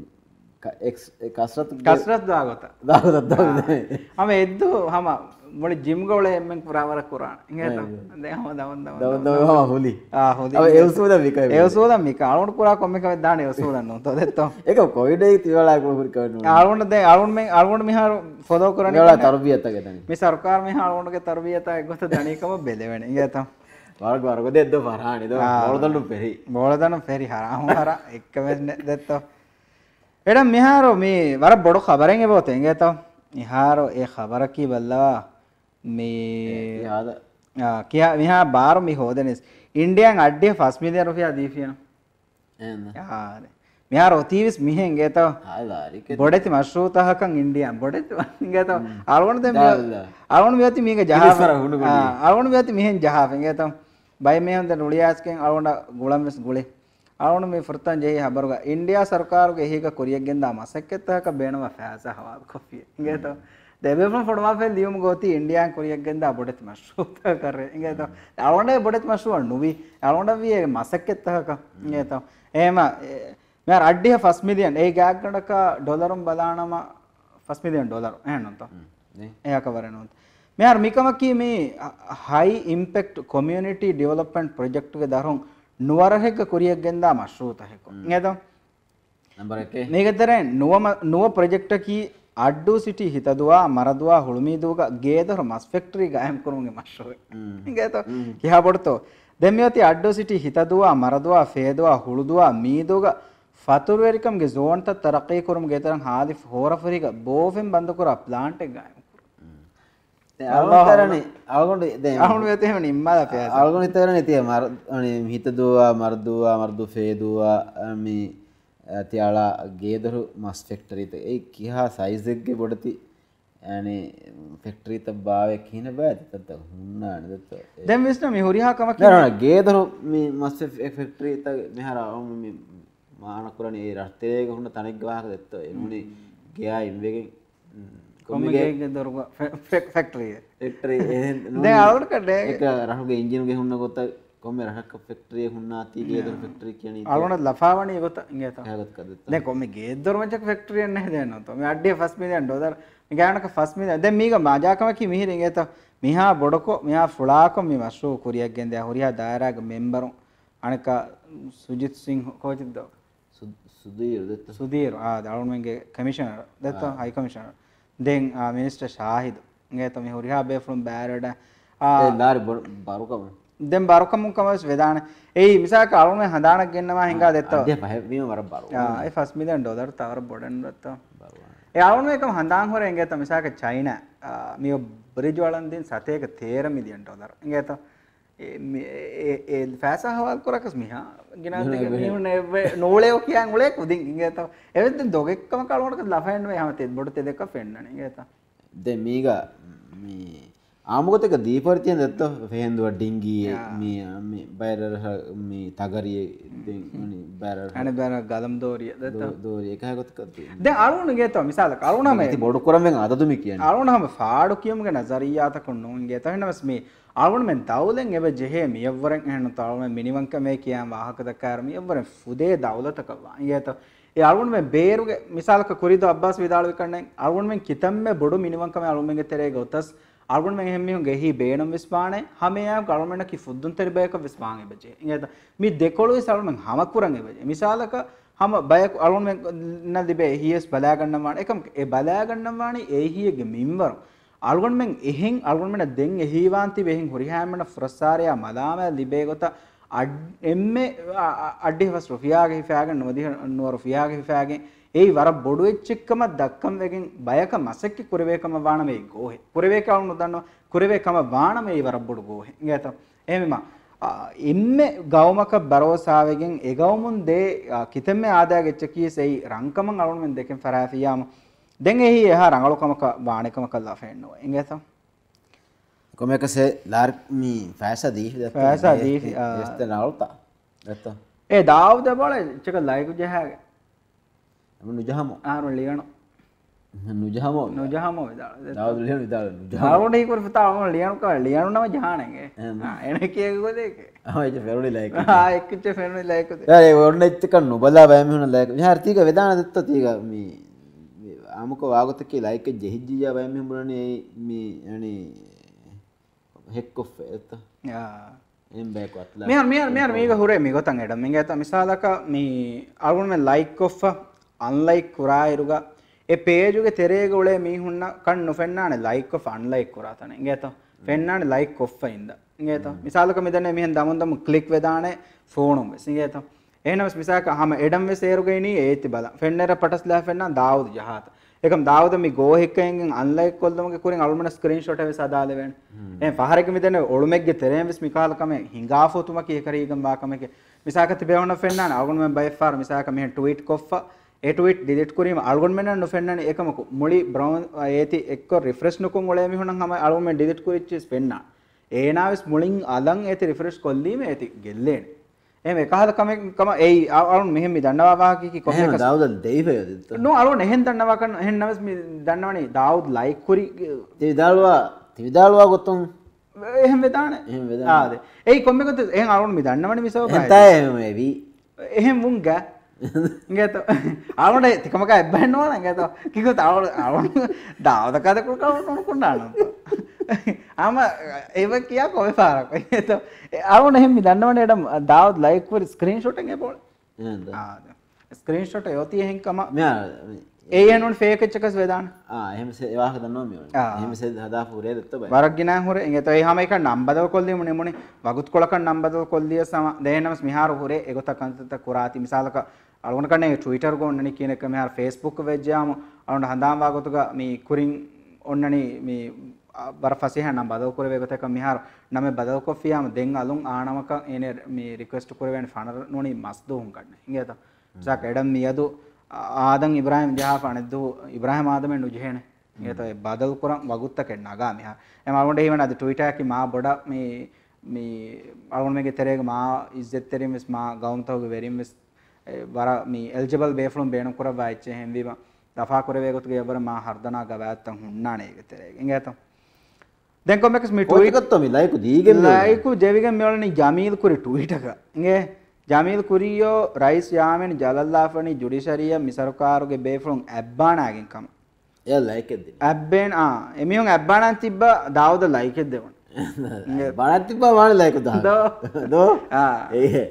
කස්රත් දාගොත හම එද්දු හම මොල ජිම් ගවල එම්මෙන් පුරාවර කුරාන ඉංගේත දැන් හම දවන් හොලි හොලි එවසෝද මිකයි එවසෝද මික අලුන් පුරා කොම්මක දාන එවසෝදන්න උතෝ දෙත්තෝ ඒක කොවිඩ් එක තියලා කුරු කරනවා අලුන් දැන් අලුන් මෙහා ෆොලෝ කරන්නේ ඒවලා තරබියත ගතනේ මේ ਸਰකාර මෙහා අලුන්ගේ තරබියත එක්ගොත දණීකම බෙලෙවෙන ඉංගේත වර්ග දෙද්ද ෆරහානි දෝ බෝලදලු පෙරි බෝලදන පෙරි හරාම හරා එක්කම දෙත්තෝ එඩම් මිහාරෝ මේ වර බොඩ ખબරෙන් එබෝතේ ඉංගේතෝ මිහාරෝ ඒ ખબર කි බල්ලා මේ යාද කියා මිහා බාර මි හොදනෙස් ඉන්දියන් අඩ්ඩිය 5 මිලියන් රුපියා දීෆියන එහෙනම් යාර මිහාරෝ තීවිස් මිහෙන් ගේතෝ ආලාරි බොඩති මශ්රූතහකන් ඉන්දියන් බොඩති ගේතෝ අලවණ දෙම අලවණ වියති මේක ජහා අලවණ වියති මිහෙන් ජහා ගේතෝ බයි මෙහෙන් ද නුලියාස්කෙන් අලවණ ගුලම්ස් ගුලේ අලවණ මේ ෆර්තන් ජේ හබරුග ඉන්දියා ਸਰකාරගේ හේක කොරියක් ගෙන්දා මසක්කෙත්තහක බේනවා ෆෑස හවා කොෆිය ගේතෝ දෙබෙම ෆොඩමා ෆෙල් දියුම් ගෝති ඉන්දියාන් කොරියක් ගෙන්දා බොඩති මශ්රූත කරේ ගේතෝ අලවණ බොඩති මශ්රූ නුවි අලවණ වියේ මසක්කෙත්තහක ගේතෝ එහෙම මෙයාර අඩ්ඩිය 5 මිලියන් ඒ ගෑක් ගණක ඩොලරුම් බලානම 5 මිලියන් ඩොලර් එහෙනන්ත එයා කවරනොත් මෙයාර මිකමකී මේ හයි ඉම්පැක්ට් කොමියුනිටි ඩෙවලොප්මන්ට් ප්‍රොජෙක්ට් ගේ දරුන් නුවරහෙක කොරියක් ගෙන්දා මශ්රූත හෙක නේද නම්බර 1 මේකතරෙන් නුව ප්‍රොජෙක්ට් කී අඩ්ඩු සිටි හිතදුවා මරදුවා ಹುಳುಮೀದುಗ ಗೇದರ ಮಸ್ ಫ್ಯಾಕ್ಟರಿ ಗಾಯಂ ಕರುಂಗೆ ಮಶ್ರು ಹಿಂಗೇತ ಕಿಹಾ ಬಡ್ತೋ ದೆಮ್ಯತಿ ಅಡ್ಡು ಸಿಟಿ ಹಿತದುವಾ ಮರದುವಾ ಫೇದುವಾ ಹುಳುದುವಾ ಮೀದುಗ ಫತುರ್ವೆರಿಕಂಗೆ ಝೋನ್ ತ ತರಕಿ ಕರುಂ ಗೇತರಂ ಹಾದಿಫ್ ಹೋರಫರಿಗ ಬೋಫೆಂ ಬಂದು ಕರ ಪ್ಲಾಂಟ್ ಗಾಯಂ අවතරනේ අවගොන්ඩ අවුන් වෙතේම නිම්මල පෑ අවගොන් ඉතරනේ තිය මර හිතදුවා මරදු ෆේදුවා මේ තියාලා ගේදරු මස් ෆැක්ටරි ත ඒ කිහා සයිස් එකගේ බොඩති අනේ ෆැක්ටරි ත බාවේ කින බෑ තත් හුන්නානේ දත්ත දැන් විශ්න මේ හොරිහා කම නෑ ගේදරු මේ මස් ෆැක්ටරි ත මෙහර මේ මාන කරන්නේ ඒ රටේක හුන්න තනෙක් ගාහක දත්ත එමුනේ ගියා ඉන්වෙගෙන් කොම්මගේ දරු ෆැක්ටරි දැන් අවුල් කඩේ ඒක රහුගේ එන්ජින් ගේ හුන්න ගොත කොම්මේ රහක ෆැක්ටරි හුන්නා ති ගේදරු ෆැක්ටරි කියන්නේ අවුන ලෆාවණි ගොත ඉංගේත හැගත් කදත් දැන් කොම්මේ ගේදරු මචක ෆැක්ටරි නැහැ දැන් නෝ මේ අඩේ 1 මිලියන් ඩොලර් මේ ගානක 1 මිලියන් දැන් මේක මාජාකම කි මිහිර ඉංගේත මිහා බොඩකෝ මිහා ෆුලාකෝ මේ වශෝ කොරියක් ගෙන් දැන් හොරියා දායරාග මෙම්බරු අනක සුජිත් සිංහ කොච්චද සුදීර් දරුන් මෙන්ගේ කමිෂනර් දත්ත හයි කමිෂනර් then minister shahid ngeta me horiha be from barada dar barukam then barukam kamas vedana ei misaka alun handana gennawa hinga detta de pahme war baru A $1 million තවර බොඩන් දත්ත ඒ alun ekam handan hore ngeta misaka china මේ bridge වලන් දින් සතේක $13 million इंगे तो ඒ ෆෑසා හවල් කරකස් මිහා ගෙනාද මිහුන නෝලේ ඔකියන් උලේ කුදින් इंगे तो එවෙත් දොගෙක්කම කලවරක ලෆෙන් වේ හැම තෙත් බොඩ තෙ දෙක ෆෙන්නන इंगे तो දැන් මීගා මේ ආමුගතක දීපර්තියෙන් දත්ත ෆෙහෙන්දුව ඩිංගියේ මේ බයරර මේ තගරියේ දෙන් බයරර අනේ බයර ගලම් දෝරිය දත්ත දෝරිය එකයි ගොත කද්දී දැන් අරුණ ගේ තෝ මිසාල කරුණම ඉතින් බොඩ කරමෙන් අදදුමි කියන්නේ අරුණම ෆාඩු කියමුගේ නසරියාත කොන්නෝන් ගේ තෝ එනවස් මේ අරුණ මෙන් දවුලෙන් එබ ජෙහෙ මියවරෙන් එහෙන තවම මිනිවංක මේ කියන් වාහක දකාර මියවරෙන් ෆුදේ දවලත කවා ගේ තෝ ඒ අරුණ මෙන් බේරුගේ මිසාලක කුරිදෝ අබ්බාස් විදාල විකන්නේ අරුණ මෙන් කිතම්මේ බොඩු මිනිවංක මේ අරුණ මෙන්ගේ තෙරේ ගොතස් අරුණ මෙන් එහෙම මිහුන් ගෙහි බේනම් විස්පානේ හමයා ගවර්න්මන්ට් කි ෆුද්දුන් තෙරි බයක විස්පාන් එබජේ ගේ තෝ මේ දෙකොළොයි අරුණ මෙන් හමකුරන් එබජේ මිසාලක हम බයක අරුණ මෙන් නදිබේ හියස් බලා ගන්නවා එකම ඒ බලා ගන්නවා ඒ හියගේ මින්වර අරුණ මෙන් එහෙන් අරුණ මෙන් දෙන් එහිවාන්ති වෙහින් හොරිහාමන ෆ්‍රසාරියා මදාම ලිබේ ගොත එම්මේ අඩිවස් රුෆියාගේ හිෆාගෙන නොදි නෝ රුෆියාගේ හිෆාගෙන ඒ වර බොඩු එච්චකම දක්කම් වෙගෙන් බයක මසක්කි කුරවේකම වාන මේ ගෝහෙ කුරවේක අවුන දන්නව කුරවේකම වාන මේ වර බොඩු ගෝහෙ ඉංගත එහෙම එම්මේ ගවමක බරෝසාවෙගෙන් ඒ ගවමුන් දේ කිතෙම්මේ ආදාගෙච්ච කීසෙයි රංකමන් අරුණ මෙන් දෙකෙන් ෆරාෆියාම දැන් එහි එහා රංගලකමක වාණකම කළා ෆෙන්නෝ ඉංගත como é que você larga me faz a dif faz a dif este na alta esto ඒ දාවුද බල චක ලයික් ජහගේ නුජහමෝ ආරෝ ලියන නුජහමෝ විදාල දාවුද ලියන විදාල නුජහමෝ නේ කර ෆතාව ලියන කර ලියන නම ජහණගේ එන කීයකෝ දෙක ආ ඒ ෆෙරොලි ලයික් එක්කච්ච ෆෙරොලි ලයික් ඒ ඔන්න එච්චක නුබලා බෑම හුන ලයික් විහාර්තික වේදාන දෙත්ත තීක මේ ආමුක වාගතකේ ලයික් ජෙහිජ්ජියා බෑම හුඹුණනේ මේ අනේ heck of it ya em back watla මියර් මේක හුරේ මේ ගොතන් එඩ මින්ග ඇත මිසාලක මේ අරුණ මේ ලයික් ඔෆ් අන්ලයික් කුරා ඉරුග ඒ පේජ් උගේ තෙරේග උලේ මීහුන්න කන් නොෆෙන්නානේ ලයික් ඔෆ් අන්ලයික් කුරා තන ඉංග ඇත ෆෙන්නානේ ලයික් ඔෆ් ඉඳ ඉංග ඇත මිසාලක මෙදන්නේ මෙහෙන් දමුන් ක්ලික් වෙදානේ ෆෝනුම් වෙස් ඉංග ඇත එහෙනම්ස් මිසාක හැම එඩම් වෙස් ඒරුගේනී ඒති බල ෆෙන්නර පටස්ලා ෆෙන්නා දාවුද ජහත එකම් දාවද මේ ගෝ එකෙන් අන්ලයික් කොල්දමගේ කුරින් අලුමන ස්ක්‍රීන්ෂොට් එක සදාල වෙන එන් ෆහරක මිදෙන ඔළුමෙක්ගේ තෙරෙන් විස් මිකාල කම හිඟාෆොතුම කී කරීගම් වාකමක මිසාක තිබෙවන ෆෙන්නාන අලුගොන් මෙන් බයිෆාර මිසාක මෙහෙන් ට්වීට් කොෆ්ෆා ඒ ට්වීට් ඩිලීට් කුරීම අලුගොන් මෙන් නොෆෙන්නාන එකමක මුලි බ්‍රවුන් ඒති එක්ක රිෆ්‍රෙෂ් නුකුන් ඔලේ මිහුණන් හැම අලුගොන් මෙන් ඩිලීට් කුරිච්චස් ෆෙන්නා ඒනාවිස් මුලින් අලන් ඒති රිෆ්‍රෙෂ් කොල්ලීම ඒති ගෙල්ලේන එහෙම එකහල කම ඒ අරුණ මෙහෙම දන්නවා වාකි කි කොහේ එක දාවුද දෙයිෆයද නෝ අරුණ එහෙන් දන්නවා කන එහෙන් නවස් මේ දන්නවනේ දාවුද් ලයික් කුරි තිවිදාලවා ගොතුන් එහෙම වෙදානේ ආද ඒ කොම්මෙකත එහෙන් අරුණ මේ දන්නවනේ මිසව එතයි එහෙම වේවි එහෙන් මුංග ඉංගත අරුණ තිකමක එබ්බන්නවන ඉංගත කිකෝ අරුණ දාවුද කද කුරකවන්න කුණාන ආම ඒව කියා කොයි පාරක් ඒත අරුණ එහෙම දන්නවනේ එඩම් දාවුද් ලයික් කුරි ස්ක්‍රීන්ෂොට් එකේ පොළ නේද ආද ස්ක්‍රීන්ෂොට් යෝති එහෙන් කම මෙයා ඒ යනෝන් ෆේක් එකකස් වේදාන එහෙම ඒවාක දන්නවා මේ එහෙම සෙද හදාපු උරේ දෙත්ත බයි වරක් ගිනා හොරේ ඉංගත ඒ හැම එක නම්බදව කොල්ලිය මුනේ මුනේ වගුත් කොලකන් නම්බදව කොල්ලිය සම දෙහෙනමස් මිහාර හොරේ ඒගොතක් අන්තත කුරාති මිසාලක අලුණ කන්නේ ට්විටර් ගොන්නනි කියන එක මෙහාර ෆේස්බුක් වෙජ්ජාම අලුණ හඳාම් වාගතුක මේ කුරින් ඔන්නනි මේ बर फसी है ना बदल करे वेगते कम मिहार नमे बदल को फियाम देंग अलुंग आनामक एने मी रिक्वेस्ट करे वेन फानर नोनी मस्तु हुं कड़ने इंगे तो जा केडम मियदु आदं इब्राहिम जहा फानेदु इब्राहिम आदम नुजेने इंगे तो बदल कुरं वगुत्त के नागा मिहा एम आगोंडे हिवन अद ट्विटर की मा बड़ा मी आगोंड में के तेरे मा इज्जत तेरे मिस मा गाउन तो वेरी मिस वरा मी एलिजिबल बेफ्लुम बेणु कुरा वाइचे हैं भी दफा करे वेगत के अबर मा हरदना गवात हुन्नाने के तेरे इंगे तो දැන් කොමෙක්ස් මේ ට්වීට් එකත් තමයි ලයික් දීගෙම ලයික් ජෙවිගෙන් මෙවලනේ ජමීල් කුරි ට්වීට් එක ඉංගේ ජමීල් කුරියෝ රයිස් යාමෙන් ජලල්ලාෆනි ජුඩිෂරිය මිසරකාරුගේ බේෆ්ලොන් ඇබ්බානාගෙන් කම එයා ලයික් එක දෙන්න ඇබ්බෙන් එමියොන් ඇබ්බානාන් තිබ්බ දාවුද ලයික් එක දෙවන බණත් තිබ්බා වානේ ලයික් දෝ ඒ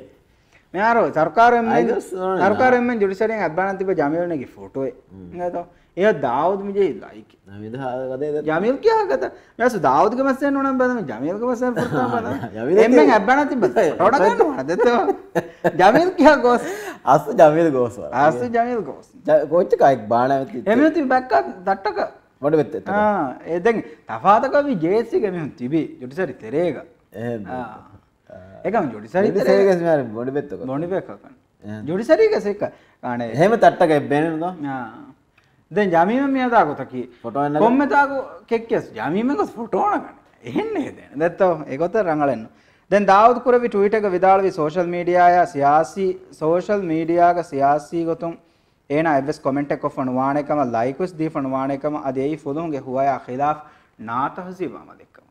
මෙයාරෝ සර්කාරෙන් ජුඩිෂරියෙන් ඇබ්බානාන් තිබ්බ ජමීල්ගේ ෆොටෝ ඉංගේ તો ये दाऊद मुझे लाइक जमील क्या कहता मैं दाऊद के मसले नोना बता मैं जमील के मसले पढ़ता बता मैं अब्बाना थी बता थोड़ा करना पड़ता तो जमील क्या गोस आसु जमील गोस आसु जमील गोस कोच का एक बाण है एमे तो बैक का दट्टा का මොඩ වෙත් ඒ දැන් තෆාතකවි ජේසිගේ මෙහුන් තිබි ජොඩිසරි තෙරේග ඒකම ජොඩිසරි තෙරේගස් මාර මොඩ වෙත් කො මොඩි බෙකකන් ජොඩිසරිගේ සෙක කානේ එහෙම තට්ටක බෙනනද දැන් ජමීම මියදා කොතකි ෆොටෝ එන්න කොම්මෙතාකෝ කෙක්කස් ජමීමක ෆොටෝ නගන එහෙන්නේ දැන් දැත්තෝ ඒකත රංගලන්න දැන් දාවුද් කුරවි ට්වීට් එක විදාලවි සෝෂල් මීඩියා සියාසි සෝෂල් මීඩියාගේ සියාසි ගොතුම් ඒනා එවස් කමෙන්ට් එක ෆණවාණේකම ලයික්ස් දී ෆණවාණේකම අදේයි ෆොදුන්ගේ හුවයා ඛිලාෆ් නාතහසීබම දෙක්කම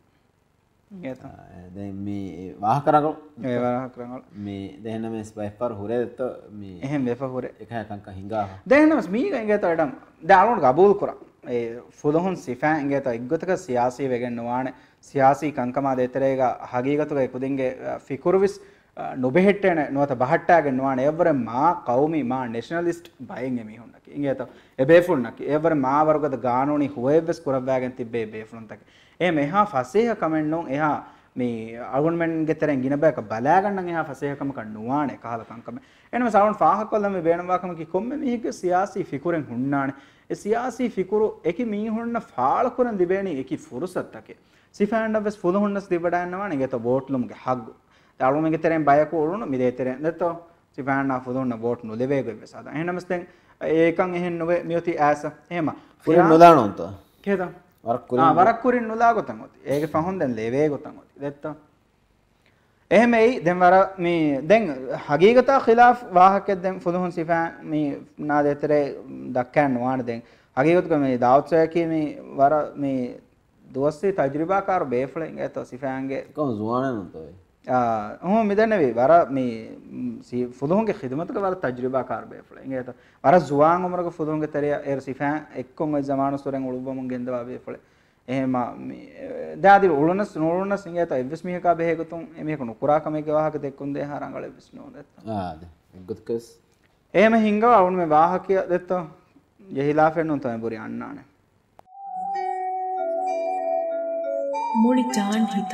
ඒත දැන් මේ වාහ කරගල ඒ වාහ කරගල මේ දැන් මේ ස්පයිපර් හොරෙත් මේ එහෙම වෙෆ හොරේ එකහකංක හිඟා දැන් නමස් මී ගේත අඩම් දාලොන් ගබූල් කරා ඒ ෆොදුන් සිෆා ගේත ඉග්ගතක සියාසි වෙගෙන් නවානේ සියාසි කංකමා දෙතරේග හගීගතක කුදින්ගේ ෆිකුරුවිස් නොබෙහෙට්ටන නොත බහට්ටාගෙන් නවානේ එවර මා කවුමි මා නැෂනලිස්ට් බයෙන් එමිහුන්නකි ඉංගේත එබේෆුන්නකි එවර මා වර්ගද ගානෝනි හුවෙබ්ස් කුරබ්බාගෙන් තිබ්බේ බේෆුන්නතක ඒ මෙහා ෆසේහ කමෙන්ට් නොන් එහා මේ ආගුන්මෙන් ගෙතරෙන් ගින බෑක බලා ගන්නන් එහා ෆසේහකම කන්නුවානේ කහල කංකම එනම සවුන් ෆාහකල්ලම බේනවාකම කි කොම්මෙ මිහික සියාසි ෆිකුරෙන් හුන්නානේ ඒ සියාසි ෆිකුරු එකි මීහුන්න ෆාල කුරන් දිබේනි එකි ෆුරුසත්තකේ සිෆාන්ඩවස් ෆුලුහුන්නස් දිබඩන්නවානේ ගෙත බෝට්ලුම්ගේ හග්ගු තාළුමෙන් ගෙතරෙන් බයක උරුණු මිදේතරෙන් දතෝ සිෆාන්නා ෆුලුන්න බෝට් නුලෙවේගෙ වෙසාදා එහෙනමස් දැන් ඒකන් එහෙන් නොවේ මියති ඇස එහෙම ෆුලුන් නොදානොන්ත කේද වරක් කුරින් නුලා ගොතන් ඔති ඒක ෆහොන් දැන් ලේවේ ගොතන් ඔති දත්තෝ එහෙම එයි දැන් වර මේ දැන් හගීගතා ඛිලාෆ් වාහකෙත් දැන් ෆුලුන් සිෆා මේ නාදේතරේ දක්කන් නවාන දැන් හගීගත මේ දාවත්සයකී මේ වර මේ දොස්සේ තජරිබාකාර බේෆලෙන් ඒත සිෆාන්ගේ කොහොම සුවානනතෝ ඔහොම මෙදන්නේ වර මේ ෆුදුන්ගේ ඛිදමතක වර තජරිබාකාර බේෆලෙන් ඒත වර සුවාන් උමරක ෆුදුන්ගේ තරය එර් සිෆාන් එක්කොම ජමාන සොරෙන් උළුබමුන් ගෙන්දවා බේෆලෙ එහෙම මේ දාදි උළුනස් නෝළුනස් ඉංගේත එවස් මිහක බෙහෙගතුන් එමෙක නුකුරා කමේක වාහක දෙක්කුන් දෙහ හරංගල විස්නෝ දෙත්ත ආද ගොත්කස් එහෙම හිංගව අවුන් මේ වාහකිය දෙත්ත යහිලාෆෙන් උන් තමයි බුරි අන්නානේ ಮೂಳಿ ಜಾನ್ ಹಿತ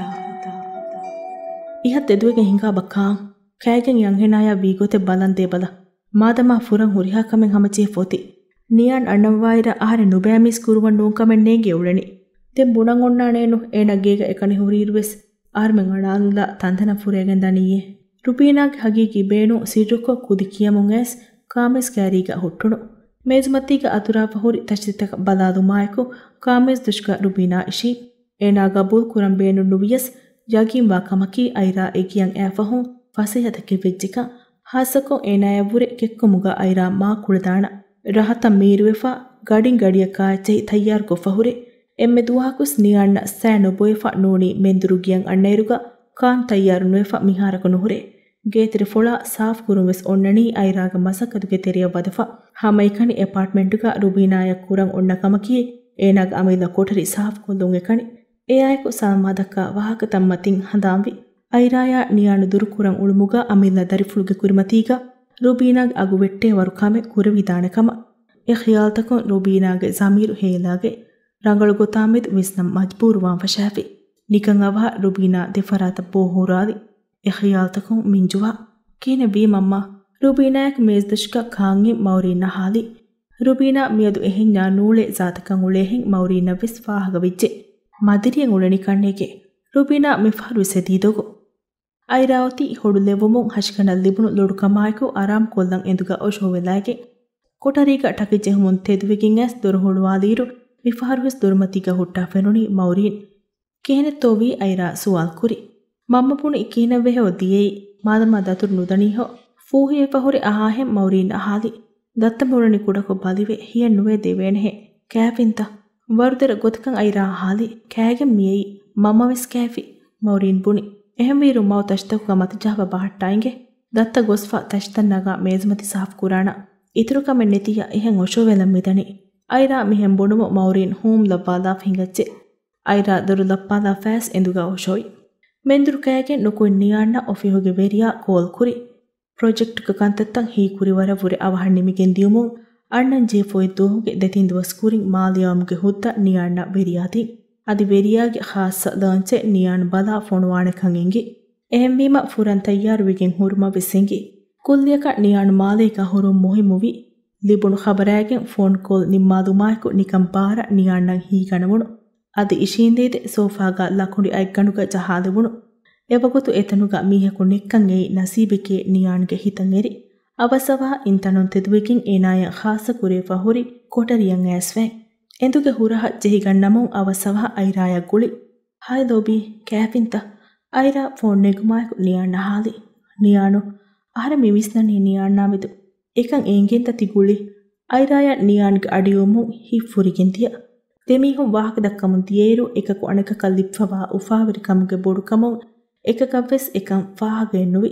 ಇಹತ್ ಎದುವೆಗೆ ಹಿಂಗಾ ಬಕ್ಕಾ ಕೈಗೆನ್ ಯಂಗೆನಾಯ ವೀಗೋತೆ ಬಲಂದೆ ಬಲ ಮಾದಮ ಫುರಂ ಹುರಿಹಾ ಕಮೆನ್ ಹಮಚೆ ಫೋತಿ ನಿಯಾನ್ ಅಣ್ಣವಾಯಿರ ಆರೆ ನುಬෑಮಿಸ್ ಕುರುವನ್ ನೂಂ ಕಮೆನ್ ನೇಗೆ ಉಳನಿ ತೆಂ ಬುಣಂ ಒಣ್ಣಾನೇನು ಏನಗೇಗ ಎಕನಿ ಹುರಿರ್ವೆಸ್ ಆರ್ಮೆನ್ ಅಣಾನುಲ ತಂದನ ಫುರೇಗೆನ್ ದನಿಯೆ ರುಬೀನಾಗ್ ಹಗೀಗಿ ಬೇಣು ಸಿರುಕೊ ಕುದಿ ಕಿಯಮುಂ ಎಸ್ ಕಾಮೆಸ್ ಕ್ಯಾರಿಗ ಹುಟ್ಟುಣು ಮೇಜುಮತ್ತಿಗ ಅತುರಾಪ ಹುರಿ ತಶ್ತಿತಕ ಬಲಾದು ಮಾಯಕು ಕಾಮೆಸ್ ದುಷ್ಕ ರುಬೀನಾ ಇಶಿ ඒනා ගබුල් කුරම් බේනු නුවියස් යගින් වාකමකි අයිරා එකියන් ඈෆහුන් ෆසයතකි වෙච්චික ಹಾಸಕೊ ಏನಾಯ ಬುರೆ ಕೆಕ್ಕುಮುಗ ಐರಾ ಮಾ ಕುಳದಾಣ ರಹತ ಮೀರುವೆಫಾ ಗಡಿನ್ ಗಡಿಯ ಕಾಚೈ ತಯ್ಯಾರ್ ಗೊಫಹುರೆ ಎಮ್ಮೆ ದುಹಾಕುಸ್ ನಿಯಾಣ್ಣ ಸ್ಯಾನೊ ಬೊಯಫಾ ನೋಣಿ ಮೆಂದುರುಗಿಯಂ ಅಣ್ಣೈರುಗ ಕಾನ್ ತಯ್ಯಾರು ನುವೆಫಾ ಮಿಹಾರಕ ನುಹುರೆ ಗೇತಿರಿ ಫೊಳ ಸಾಫ್ ಕುರುವೆಸ್ ಒಣ್ಣಣಿ ಐರಾಗ ಮಸಕದುಗೆ ತೆರೆಯ ಬದಫಾ ಹಮೈಕಣಿ ಅಪಾರ್ಟ್ಮೆಂಟುಗ ರುಬೀನಾಯ ಕುರಂ ಒಣ್ಣ ಕಮಕಿ ಏನಾಗ ಅಮೈಲ ಕೋಠರಿ ಸಾಫ್ ಕೊಲ್ಲುಂಗೆ ಕಣಿ ಏಯಾಯಕು ಸಾಮಾದಕ ವಾಹಕ ತಮ್ಮತಿಂ ಹಂದಾಂವಿ ಐರಾಯ ನಿಯಾಣು ದುರುಕುರಂ ಉಳುಮುಗ ಅಮಿಲ್ಲ ದರಿಫುಳುಗೆ ಕುರಿಮತೀಗ ರುಬೀನಾಗ್ ಅಗು ವೆಟ್ಟೆ ವರುಕಾಮೆ ಕುರವಿದಾಣಕಮ ಎ ಖಿಯಾಲ್ತಕೊಂ ರುಬೀನಾಗೆ ಜಮೀರು ಹೇಲಾಗೆ ರಂಗಳು ಗೊತ್ತಾಮಿದ್ ವಿಸ್ನಂ ಮಜ್ಬೂರುವಾಂ ಫಶಾಫಿ ನಿಕಂ ಅವಹ ರುಬೀನಾ ದೆಫರಾತ ಬೋಹೂರಾದಿ ಎ ಖಿಯಾಲ್ತಕೊಂ ಮಿಂಜುವಾ ಕೇನೆ ಬೀಮಮ್ಮ ರುಬೀನಾಯಕ್ ಮೇಜ್ದಶ್ಕ ಖಾಂಗಿ ಮೌರೀನ ಹಾಲಿ ರುಬೀನಾ ಮಿಯದು ಎಹಿಂಜಾ ನೂಳೆ ಜಾತಕಂ ಉಳೇಹಿಂ ಮೌರೀನ ವಿಸ್ ಫಾಹಗ ವಿಜ್ಜೆ ಮದಿರಿಯಂ ಉಳನಿ ಕಣ್ಣೆಗೆ ರುಬೀನಾ ಮಿಫಾರು ಸೆದೀದೋಗು ಐರಾವತಿ ಹೊಡು ಲೆವುಮುಂ ಹಶ್ಕನಲ್ ಲಿಬುನು ಲೊಡು ಕಮಾಯಕು ಆರಾಮ್ ಕೊಲ್ಲಂ ಎಂದುಗ ಒಶೋವೆಲಾಗೆ ಕೊಟರಿಗ ಟಕಿಜೆಹುಮುನ್ ತೆದುವೆಗಿಂ ಎಸ್ ದೊರು ಹೊಡುವಾದೀರು ಮಿಫಾರುವೆಸ್ ದೊರುಮತಿಗ ಹುಟ್ಟಾ ಫೆನುನಿ ಮೌರೀನ್ ಕೇನೆ ತೋವಿ ಐರಾ ಸುವಾಲ್ ಕುರಿ ಮಮ್ಮಪುಣಿ ಕೀನವೆಹೆ ಒದಿಯೇಯಿ ಮಾದಮ ದತುರು ನುದನಿಹೊ ಫೂಹಿಯೆ ಫಹುರಿ ಅಹಾಹೆಂ ಮೌರೀನ್ ಅಹಾಲಿ ದತ್ತಮುರನಿ ಕುಡಕೊ ಬಲಿವೆ ಹಿಯನ್ ನುವೆ ದೇವೇನೆಹೆ ಕ್ಯಾಫಿಂತ ವರುದರ ಗೊತಕಂ ಐರಾ ಅಹಾಲಿ ಕ್ಯಾಗೆ ಮಿಯೇಯಿ ಮಮ್ಮವೆಸ್ ಕ್ಯಾಫಿ ಮೌರೀನ್ ಬುಣಿ ಎಹಮೀರು ಮೌ ತಶ್ತಕುಗ ಮತಜಾವ ಬಹಟ್ಟಾಯಿಂಗೆ ದತ್ತ ಗೊಸ್ಫಾ ತಶ್ತನ್ನಗ ಮೇಜ್ಮತಿ ಸಾಫ್ ಕುರಾಣ ಇತುರುಕಮೆ ನೆತಿಯ ಎಹೆಂ ಒಶೋವೆಲಂ ಮಿದನಿ ಐರಾ ಮಿಹೆಂ ಬುಣುಮು ಮೌರೀನ್ ಹೂಂ ಲಬ್ಬಾಲಾಫ್ ಹಿಂಗಚ್ಚೆ ಐರಾ ದೊರು ಲಬ್ಬಾಲಾ ಫ್ಯಾಸ್ ಎಂದುಗ ಒಶೋಯಿ ಮೆಂದುರು ಕ್ಯಾಗೆ ನುಕುನ್ ನಿಯಾಣ್ಣ ಒಫಿಹುಗೆ ವೆರಿಯಾ ಕೋಲ್ ಕುರಿ ಪ್ರಾಜೆಕ್ಟ್ ಕಂತತ್ತಂ ಹೀ ಕುರಿವರ ವುರೆ ಅವಹಣ್ ನಿಮಿಗೆನ್ ದಿಯುಮುಂ ಅಣ್ಣನ್ ಜೇಫೋಯ್ ದೋಹುಗೆ ದೆತಿನ್ ದಿವಸ್ ಕುರಿಂ ಮಾಲಿಯಾಮ್ಗೆ ಹುತ್ತ ನಿಯಾಣ್ಣ ವೆರಿಯಾತಿ ಅದಿ ವೆರಿಯಾಗೆ ಖಾಸ ಲಾಂಚೆ ನಿಯಾಣ್ ಬಲಾ ಫೋಣವಾಣೆ ಕಂಗೆಂಗಿ ಎಹೆಂಬೀಮ ಫುರನ್ ತಯ್ಯಾರುವಿಗೆನ್ ಹುರುಮ ವಿಸ್ಸೆಂಗಿ ಕುಲ್ಯಕ ನಿಯಾಣ್ ಮಾಲೇಕ ಹುರುಂ ಮುಹಿಮುವಿ ಲಿಬುಣು ಖಬರಾಗೆನ್ ಫೋನ್ ಕಾಲ್ ನಿಮ್ಮಾದುಮಾಯ್ಕು ನಿಕಂಪಾರ ನಿಯಾಣ್ಣಂ ಹೀಗಣವುಣು ಅದಿ ಇಶೀಂದೇದೆ ಸೋಫಾಗ ಲಕುಂಡಿ ಐಕ್ಕಣುಗ ಜಹಾದವುಣು ಎವಗುತು ಎತನುಗ ಮೀಹಕು ನಿಕ್ಕಂ ಏಯಿ ನಸೀಬಿಕೆ ನಿಯಾಣ್ಗೆ ಹಿತಂ ಎರಿ ಅವಸವಾ ಇಂತನೊನ್ ತೆದುವಿಕಿನ್ ಏನಾಯ ಖಾಸ ಕುರೆ ಫಹುರಿ ಕೊಟರಿಯಂ ಆಸ್ವೆ ಎಂದುಗೆ ಹುರಹ ಜೆಹಿಗಣ್ಣಮುಂ ಅವಸವಾ ಐರಾಯ ಗುಳಿ ಹಾಯ್ ದೋಬಿ ಕ್ಯಾಫಿಂತ ಐರಾ ಫೋನ್ ನೆಗುಮಾಯ್ಕು ನಿಯಾಣ್ಣ ಹಾಲಿ ನಿಯಾಣು ಆರ ಮಿವಿಸ್ನನಿ ನಿಯಾಣ್ಣಾಮಿದು එකන් ඒන්ගෙන්ත තිගුලි අයිරාය නියාන්ගේ අඩියොමු හිෆුරිගෙන්තිය දෙමීහුම් වාහක දක්කමුන් තියේරු එකකු අනක කල්ලිප්පවා උෆාවරිකමුගේ බොඩුකමුන් එකකවෙස් එකන් වාහගෙන්නුවි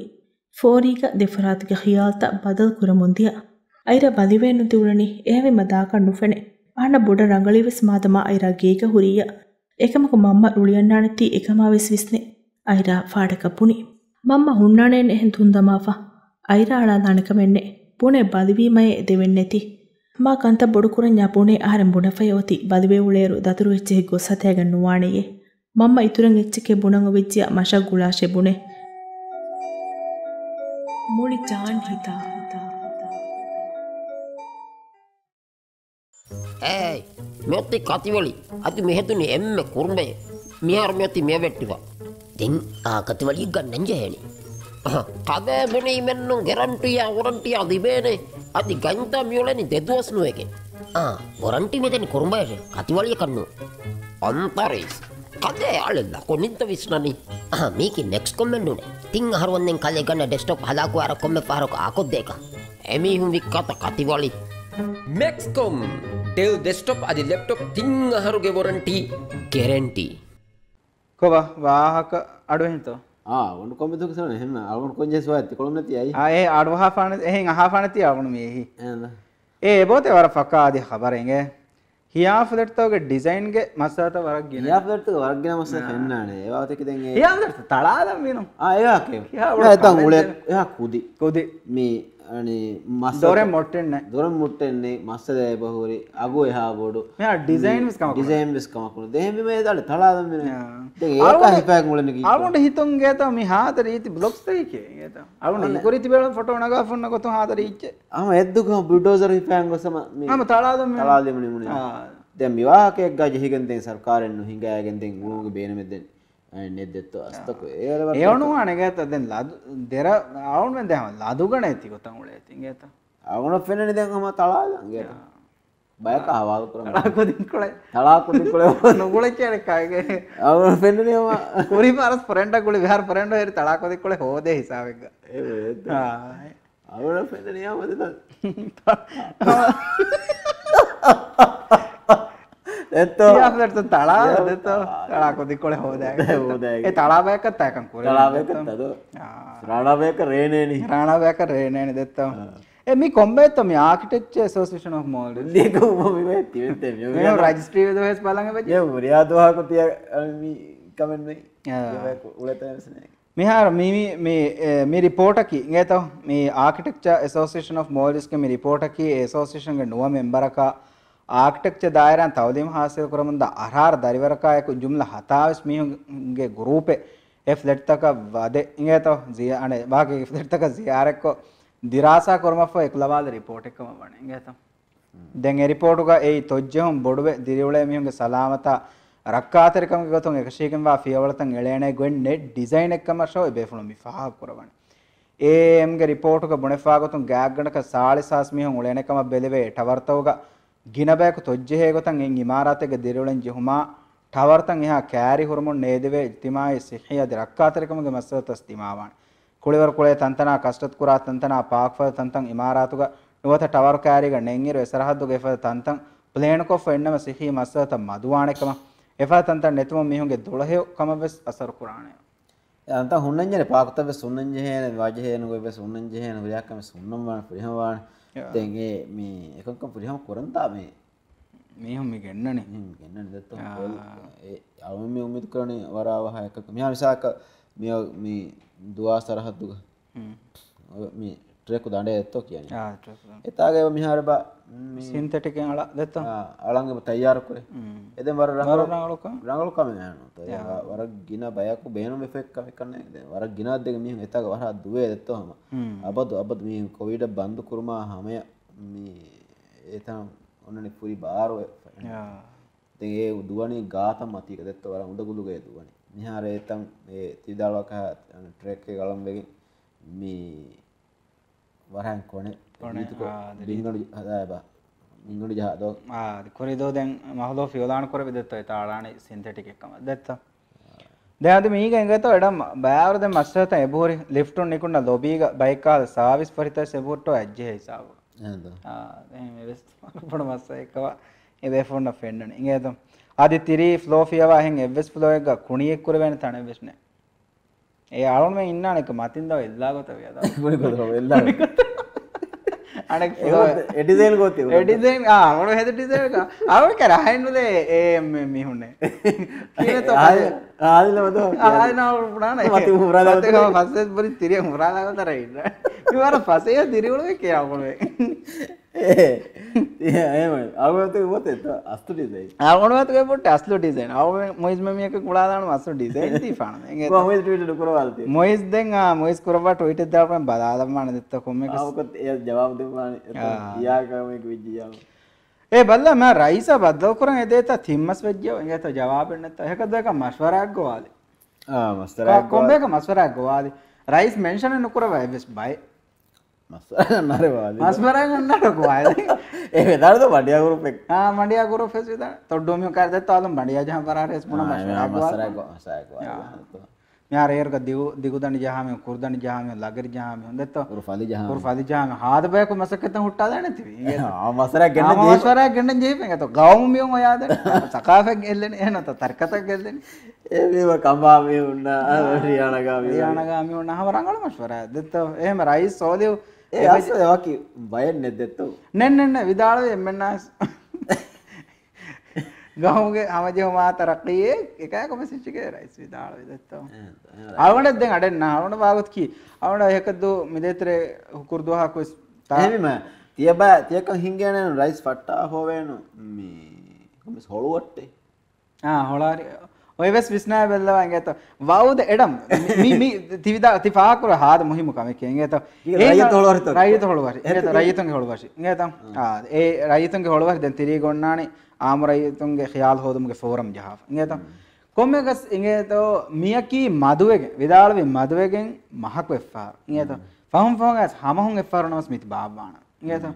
ෆෝරීග දෙෆරාතිගේ හියාල්ත බදල් කුරමුන්දිය අයිර බලිවෙන්නු තිවුණනි එහෙවෙ මදාකන් නුෆෙනෙ ආන බොඩ රංගලිවෙස් මාදමා අයිරා ගේක හුරිය එකමක මම්ම රුලියන්නානති එකමාවෙස් විස්නේ අයිරා ෆාඩකපුනි මම්ම හුන්නානෙන් එහෙන් තුන්දමාෆා අයිරා අලා දණකමෙන්නේ ಪುಣೆ ಬಲಿವೀಮಯೇ ದೆವೆನ್ನೆತಿ ಮಾ ಕಂತ ಬೊಡುಕುರಂ ಯಾ ಪುಣೆ ಆರಂ ಬುಣಫಯೋತಿ ಬಲಿವೆ ಉಳೇರು ದತುರು ಎಚ್ಚೆ ಗೊಸತೆಗ ನುವಾಣೆಯೇ ಮಮ್ಮ ಇತುರಂ ಎಚ್ಚೆಕೆ ಬುಣಂಗ ವಿಜ್ಜಿಯ ಮಶಗ್ ಗುಳಾಶೆ ಬುಣೆ ಮುಳಿ ಜಾನ್ ಹಿತಾ ಏಯ್ ಮೆತ್ತಿ ಕತಿವಳಿ ಅದು ಮೆಹದುನಿ ಎಮ್ಮೆ ಕುರ್ಮೆ ಮಿಯಾರ್ ಮೆತ್ತಿ ಮೇವೆಟ್ಟಿವ ದಿನ್ ಆ ಕತಿವಳಿ ಗಣ್ಣಂಜೆ ಹೇಳಿ කදෑ බොනීමෙන්නුම් ගෙරන්ටියා ඔරන්ටියා දිබේනේ අධි ගන්තා මියලනි දෙදවස්නුවගේ ඔරන්ටි මෙතැනි කුරුම්බයට කතිවලිය කන්නු අන්තරේස් කදේ අලෙල්ල කොනින්ත විශ්නනි මේක නෙක්ස් කොම්මෙන්ඩුනේ තිං හරුවන්නෙන් කලේ ගන්න ඩෙස්ටොප් හදාකු අර කොම්ම පාරක ආකොත් දෙක එමිහුම් වික්කත කතිවලි මෙක්ස්කොම් ඩෙල් ඩෙස්ටොප් අධි ලැප්ටොප් තිං හරුගේ වොරන්ටි ගෙරන්ටි කොබ වාහක අඩුවෙන්තෝ උණු කොම්බිදුක සන එහෙම අලුණු කොංජස් වාති කොළොම් නැති අය ඒ අඩුවා ෆාන එහෙන් අහා ෆාන තිය අලුණු මේහි ඒ බොතේ වර ෆකාදි ખબරෙන්ගේ හියාෆලට්තෝගේ ඩිසයින් ගේ මස්සාත වරක් ගෙන හියාෆලට්තෝගේ වරක් ගෙන මස්ස ෆෙන්නානේ ඒවා තෙක දැන් ඒ හියාෆලට් තලාදම් වෙනු ඒවා කේ නැතන් උලේ එහා කුදි මේ අනේ මස්ස දොරෙන් මුට්ටෙන්නේ මස්ස දේ බහුරි අගු එහා බොඩු මෙයා ඩිසයින් විස් කමකුණු දෙහෙම මේ දාල තලාදම් වෙනවා දැන් ඒක හිපෑක් මුලනේ කි අලුණු හිතුන් ගේත මේ හාත රීති බ්ලොග්ස් තේකේ ගේත අලුණු ඉකුරිති බෙල ෆොටෝ නගා ෆොන්න කොත හාත රීච්ච එද්දුක බුල්ඩෝසර් හිපෑන් ගොසම මේ තලාදම් මුනේ දැන් විවාහකයක් ගා ජෙහිගෙන් දෙන් සර්කාරෙන් නොහිඟාගෙන දෙන් උණුගේ බේන මෙද්දෙන් නෙද්දෙත්තු අස්තක ඒවනුවානේ ගේත දැන් ලදු දෙර ආවුන් මෙන් දැන් ලදු ගණ ඇති කොතන් උලේ තින් ගේත ආවුන ෆෙන්නනේ දැන් අම තලාදම් ගේත බයක ආවාල් කරමු තලාකුදින් කොලේ නුගුල කියන්නේ කයිගේ ආවුන ෆෙන්නනේ අම කොරි පාරස් පරෙන්ඩ කොලේ විහාර පරෙන්ඩ හරි තලාකුදින් කොලේ හොදේ හිසාවෙක ආවුන ෆෙන්නනේ ආවද එතෝ යාපලට තලා දෙතෝ තලාකුදින් කොලේ හොදේ ඒ තලාබයක තයකම් කොරේ තලාබයක තදෝ රාණාබයක රේනේනි දෙතෝ මේ කොම්බේත මේ ආකිටෙක්චර් ඇසෝසියේෂන් ඔෆ් මෝල්ඩ් දෙක මේ තිවෙත් මේ රජිස්ට්‍රි වෙදවස් බලංග වෙච්ච ඒ මුරියාදෝහක තිය මේ කමෙන්ට් මේ උලතනස්නේ මිහාර මේ රිපෝර්ට් එකි නේතෝ මේ ආකිටෙක්චර් ඇසෝසියේෂන් ඔෆ් මෝල්ඩ්ස් ගේ මේ රිපෝර්ට් එකි ඇසෝසියේෂන් ගේ නුව මෙම්බර් එක ආකිටෙක්චර් දායරන් තවදීම හාසිල් කරමුන්ද අරහාර දරිවරකායක ජුම්ලා 27 මිහුගේ ගෲපේ එෆ්ලෙට් තක වදේ නේතෝ ජී අනේ වාගේ එෆ්ලෙට් තක ziyarekko දිරාසා කරමෆ එක්ලවාද රිපෝට් එකම වණේ නේතෝ දැන් ඒ රිපෝට් එක ඒ තොජ්ජහම් බොඩුවේ දිරිවලේ මිහුගේ සලාමත රක්කාතරිකම ගතොන් එකශීකම් වා ෆියවලතන් එළේනේ ගොන්නේ ඩිසයින් එකම ෂෝ බේෆුණු මිෆා කරවණ ඒ එම්ගේ රිපෝට් එක බොණෙෆා ගතොන් ගෑග් ගණක 40 මිහුන් උලේනකම බෙලවේ ටවර්තෝග ගිනබෑක තොජ්ජහේ ගතන් එන් ඉමාරාතේක දිරිවලෙන් ජහුමා ටවර්තන් එහා කෑරි හුරුමුන් නේදවේ ඉතිමායි සිහියද රක්කාතරිකමගේ මස්සතස් තිමාවාන් ಕುಳಿವರ ಕುಳೆ ತಂತನ ಕಷ್ಟತ್ ಕುರಾ ತಂತನ ಪಾಕ್ಫ ತಂತಂ ಇಮಾರಾತುಗ ನುವತ ಟವರ್ ಕ್ಯಾರಿಗ ನೆಂಗಿರು ಎಸರಹದ್ದುಗ ಎಫ ತಂತಂ ಪ್ಲೇನ್ ಕೊಫ ಎನ್ನಮ ಸಿಹಿ ಮಸತ ಮದುವಾಣೆಕಮ ಎಫ ತಂತ ನೆತುಮ ಮಿಹುಂಗೆ ದುಳಹೆ ಕಮವೆಸ್ ಅಸರ್ ಕುರಾಣೆ ಅಂತ ಹುಣ್ಣಂಜನೆ ಪಾಕ್ತವೆ ಸುಣ್ಣಂಜೆಹೇನ ವಾಜೆಹೇನ ಗೊಬೆ ಸುಣ್ಣಂಜೆಹೇನ ವಿಯಾಕಮ ಸುಣ್ಣಂವಾಣ ಪ್ರಿಹವಾಣ ತೆಂಗೆ ಮಿ එකංකම් පුරිහම කරන්තා මේ මිහුම් මි ගෙන්නනේ ගෙන්නනේ දත්ත ඒ අවම මේ උම්මද කරන්නේ වරාවහ එකක මිහා විසාක මේ දුවා සරහද්දුග මේ ට්‍රෙක් දඬේ එත්තෝ කියන්නේ එතාගේ මිහාර බා සින්තෙටික් එකෙන් අල දෙත්තා අලංගෙ තයාර කරේ එදෙන් වර රංගලක මේ වර ගින බයකු බේනු එෆෙක්ට් එකක් කරන්නේ දැන් වර ගිනක් දෙක මිහන් එතාගේ වර දුවේ දෙත්තෝම අබදු මේ කොවිඩ් බන්දු කුරුමා හැම මේ ඒතම් ඔන්නනේ පුරි බාරෝ ඉතින් ඒ දුවණි ගාතම් මතික දෙත්ත වර උඩගුළුගේ දුවණි මිහාර ඒතම් ඒ තිදාලවක ට්‍රැක් එක ගලම් වෙගින් මේ වරන් කොනේ බින්ගඩු හදායබා බින්ගඩු ජහදෝ කොරිදෝ දැන් මහදෝ ෆියෝදාන කර විදෙත්ත ඒ තාලානේ සින්තෙටික් එකම දෙත්තා දැන් අද මේක එංගතෝ එඩම් බෑවර දැන් මස්සත එබෝරි ලිෆ්ට් උන් නිකුන්න ලොබීග බයික් කාල සර්විස් පරිතස් එබෝට්ටෝ ඇජ්ජේ හිසාව නේද දැන් මේ වෙස් පොඩ මස්ස එකව ඒ වෙෆොන්න ෆෙන්ඩනේ ඉංගේතෝ ආදි තිරි ෆ්ලෝ ෆියවා හෙන් එවස් ෆ්ලෝ එක කුණියෙක් කර වෙන තන වෙස්නේ ඒ ආලොන් මේ ඉන්නාන එක මතින් දව එල්ලා ගොත වේදා මොන කොතර එල්ලා අනෙක් එඩිසයින් ගොතේ එඩිසයින් මොන හෙද ඩිසයින් එක ආව කරහින්නුලේ ඒ මිහුනේ කීනතෝ ආදිලමද ආදිනා පුරානේ මති මුරාදා ගොතේ පස්සේ පරි තිරිය මුරාදා ගොතර ඉන්න ඉවර පස්සේ තිරිවල කියා මොනේ එහෙමයි ආවත ගොතේ අස්තු ඩිසයින් ආවනවත් ගේ පොට්ට අස්ලු ඩිසයින් ආව මොයිස් මෙමියක කුලා දාන අස්ලු ඩිසයින් තිපාන එංගේ කොහොමද ට්වීට් කරවල්ති මොයිස් දැන් මොයිස් කරවා ට්වීට් දාපන් බදාදම්මාන දෙත්ත කොම්මක ආවකත් ඒ ජවාබ දෙපානේ යාකමක විජ්ජියා ඒ බල්ලා මම රයිස බද්දව කරන් එදේත තිම්මස් වෙජ්ජව එංගේත ජවාබ නැත්ත එකද එක මස්වරක් ගෝවාලි මස්තරක් කොම්බේක මස්වරක් ගෝවාලි රයිස් මෙන්ෂන් නුකරව එවස් බයි මස්තරක් නරේ වාලි මස්වරක් නන්නට ගෝවාලි ඒ වෙදාරද වඩියා ගෲප් එක මඩියා ගරු ෆෙස් විතර තොඩ්ඩෝමිය කර දෙත්තාලම් මඩියා ජහම් පරාරෙස් මොන මස්වරක් මස්තරක් මෙයා රේර්ක දිගුදණි ජහම කුර්දණි ජහම ලගරි ජහම හොඳත් කුර්ෆාලි ජහම හාද බයක මසකත හුට්ටා දාන තිවි මස්තරක් ගන්න මස්වරක් ගන්න ජීපෙන් අත ගවුම් මියොන් ඔයාද සකාෆෙක් ගෙල්ලනේ එහෙනම් තරකතක් ගෙල්ලනේ ඒ මේව කම්බාමේ උන්නා රියානගාමි උන්නා වරංගල මස්වරක් දෙත්ත එහෙම රයිස් සෝලියෝ ඒ අස්ස යවකි බයෙන් නෙද්දෙත්තෝ නෙන්න විදාලේ එම්මන්නාස් ගහුගේ අමජෝ මාතරක්ලියේ එකයක මෙසේජ් එකේ රයිස් විදාල විදත්තෝ අවුණත් දැන් අඩෙන්න අවුණ බාගොත් කි අවුණ එකදු මිදේතරේ හුකුර්දුවා කොස් එහෙම තියබා තියකන් හින්ගේන රයිස් ෆට්ටා හොවෙනු මේ කොමස් හොළුවට්ටේ හොලාරි ඔය වෙස් විස්නාය බෙල්ලවා එංගේත වවුද එඩම් මි තිවිදා තිපාකුර හාද මුහිමු කමකේ එංගේත රයිත හොළුවරි එංගේත රයිතුන්ගේ හොළුවරි එංගේත ඒ රයිතුන්ගේ හොළුවරි දැන් තිරී ගොන්නානේ ආමරයිතුන්ගේ ඛයාල් හොදුම්ගේ ෆෝරම් ජහාෆ එංගේත කොම්මෙගස් එංගේත මියකි මදුවෙගෙන් විදාලවේ මදුවෙගෙන් මහක් වෙෆ්ෆා එංගේත ෆහම් ෆෝගස් හමහුන් එෆ්ෆාරනවස් මිති බාබාන එංගේත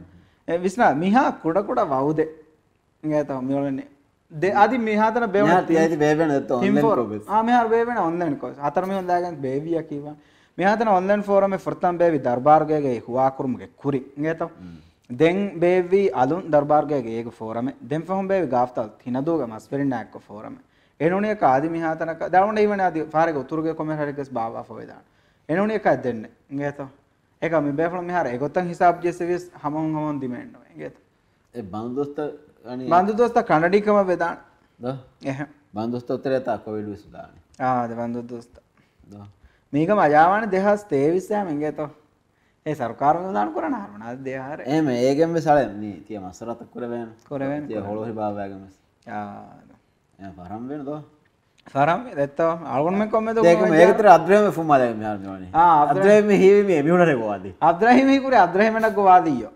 ඒ විස්නා මිහා කුඩ කුඩ වවුද එංගේත මියොලනේ de adi mihadana beवन tiyaidi beven etto online course mihar beven online course atar me ondagen beviya kiwa mihadana online forum e furtan bevi darbar gege huwa kurumge kuri ngeta den bevi alun darbar gege ege forum den fahum bevi gaftal thinaduga masperin nak ko forum enoni ka adi mihadana ka dawne even adi farege uturge comment hariges baba foida enoni ka denne ngeta eka me befon mihar egotan hisab jesevis hamon demand ngeta e bandosta බන්දු දෝස්ත කණඩිකම වෙදාන එහෙම බන්දු දෝස්ත උත්තරේ තා Covid විස දානේ බන්දු දෝස්ත මේක මජාවාන 2023 යම එංගේතෝ ඒ ਸਰකාරම දාන කරන හරමන දෙහාර එහෙම ඒගෙම වෙසල නී තිය මස්සරත කරවෙන තිය හොලොහි බාවෑගම එයා පරම් වෙන දෝ පරම් දෙත්තෝ අලගොන් මෙ කොම්මෙද ඒක මේකතර අද්‍රේම ෆුමා දැන් මෙහාර නෝනේ අද්‍රේම හීවි මේ මිහුණරේ ගෝවාදී අද්‍රේම හී කුරේ අද්‍රේම නක් ගෝවාදීයෝ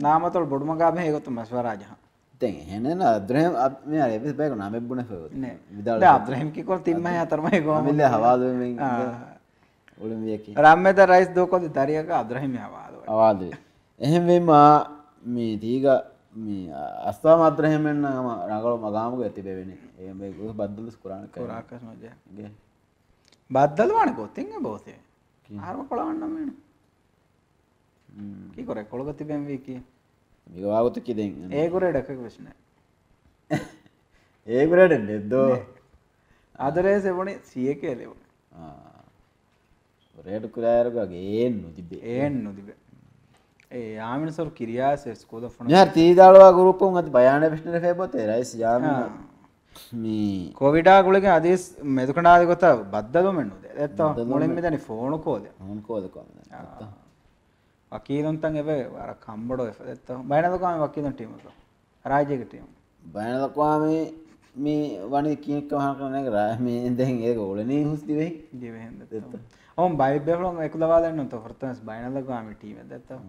නාමතොල් බොඩුම ගාම හේගොත් මස්වරාජහ දැන් එහෙනම් අද්‍රේම මේ අර එපිස් බෑක නාමෙ බුනේ ෆෙවොත් විදාල දැන් අද්‍රේම කිකොල් තිම්මයි අතරමයි ගෝම මිල්ල හවාදු මෙන් ඔලිම්පියකේ රාම්මෙද රයිස් දෝකොද දරියක අද්‍රේම හවාදු එහෙම වෙමා මේ තීග මේ අස්වා අද්‍රේම නම රගල මගාමුක ඇති බෙවෙනේ ඒ මේ බද්දලස් කුරාන කුරාකස් මජ ගේ බද්දල වණ ගොතින් බෝතේ ආරම කොලවන්න මෙන්න කි කරේ කොලගති බෙන් වී කි මේක වාගොත කිදෙන් ඒ ගොරේ ඩකක විශ්න ඒ ගොරේ නෙද්දෝ ආදරේ සෙවණේ 100 කේලෙව රේඩ් කුරායරගේ ඒන්නු තිබේ ඒ ආමිනසොර කිරියාස ස්කෝද ෆොන යාර තීදාලවා ගෲප් උන් අද බයානේ ප්‍රශ්න රෙෆේබෝතේ රයිස් යාම මේ කොවිඩ් ආගුලගේ අදීස් මෙදුකණාදි ගොත බද්දලො මෙන්නුද එත්තෝ මොලෙන් මෙදනි ෆෝන් කෝද වකීලොන්තන් එවේ අර කම්බඩෝ එත්තෝ බයනදකාමේ වකීලොන් ටීම් එක රාජ්‍යක ටීම් බයනදකාමේ මේ වනේ කීයක් වහන කරන එක මේ දැන් ඒක ඔලනේ හුස් දිවෙයි දිවෙහෙන්ද එත්තෝ ඔම් බයිබ්බෙෆලොන් එක දවා දෙන්න තෝ ෆර්තස් බයනදකාමේ ටීම් එක එත්තෝ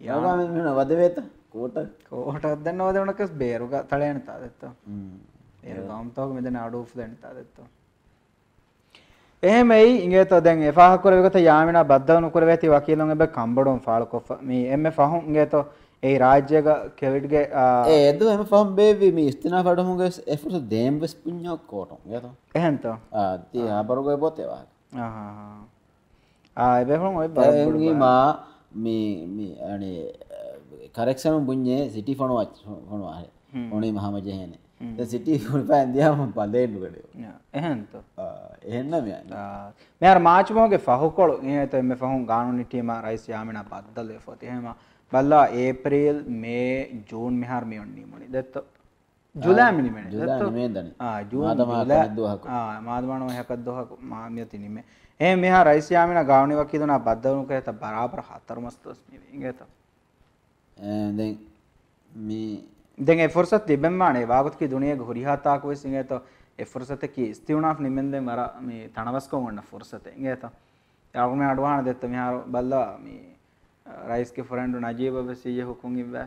යාගාමේ නුන වද වේත ಕೋಟ ಅದನ್ನ ಓದೋಣಕ್ಕೆ ಬೇರುಗ ತಳೆ ಅಂತ ಅದತ್ತು ಬೇರು ಗಾಮ್ತಾಗ ಮೆದನ ಆಡೂಫ್ ದೆಂತ ಅದತ್ತು එහෙමයි ඉංගේත දැන් එෆාහ කරවෙගත යාමිනා බද්දවනු කරවෙති වකීලුන් එබ කම්බඩොන් ෆාල්කොෆ මේ එම්මෙ ෆහුන් ඉංගේත ඒ රාජ්‍යග කෙවිඩ්ගේ එදු එම ෆම් බේවි මේ ස්තිනා ෆඩමුගේ එෆුස දෙම්බස් පුඤ්ඤෝ කොටොන් ඉංගේත එහෙන්ත ති ආබරුගේ බොතේවා එබෙහුන් ඔය බරුගේ මා මේ අනේ කරෙක්ෂන් පුඤ්ඤේ සිටි ෆොනෝ ෆොනෝ ආහේ ඕනේ මහමජහනේ සිටි ෆොනෝ ඉන්දියාම බදෙන්නු ගඩේ එහෙන්ත එහෙන්න මෙයාර මාචුමෝගේ ෆහුකොಳು එහෙත එම්මෙ ෆහුන් ගානුනි ටීම රයිස් යාමිනා බද්දල් එෆොති එහෙම බල්ලා ඒප්‍රිල් මේ ජූන් මෙහාර මියොන්නි මොනි දෙත්ත ජුලೈ මිනි මෙනි දෙත්ත ජූන් මාදමානෝ හකද්දෝහක මාමියති නිමෙ එහෙම මෙහා රයිස් යාමිනා ගානුනි වකීදුනා බද්දවනු කේත බරාබර හතර මස්තස් නිවි ඉංගේත දැන් මේ දැන් ඒ ෆොර්සත් දිබෙම්මානේ වාගොත් කි දුනියගේ හොරිහාතාක වෙස් ඉංගේත ඒ ෆොර්සත කි ස්තිවුනාෆ් නිමෙන්දෙන් වර මේ තනවස්කම් වන්න ෆොර්සත ඉංගේත යාගොම අඩවාන දෙත්ත මෙහා බල්ලා මේ රයිස් के फ्रेंड नजीब बसिये हुकुम इब्बा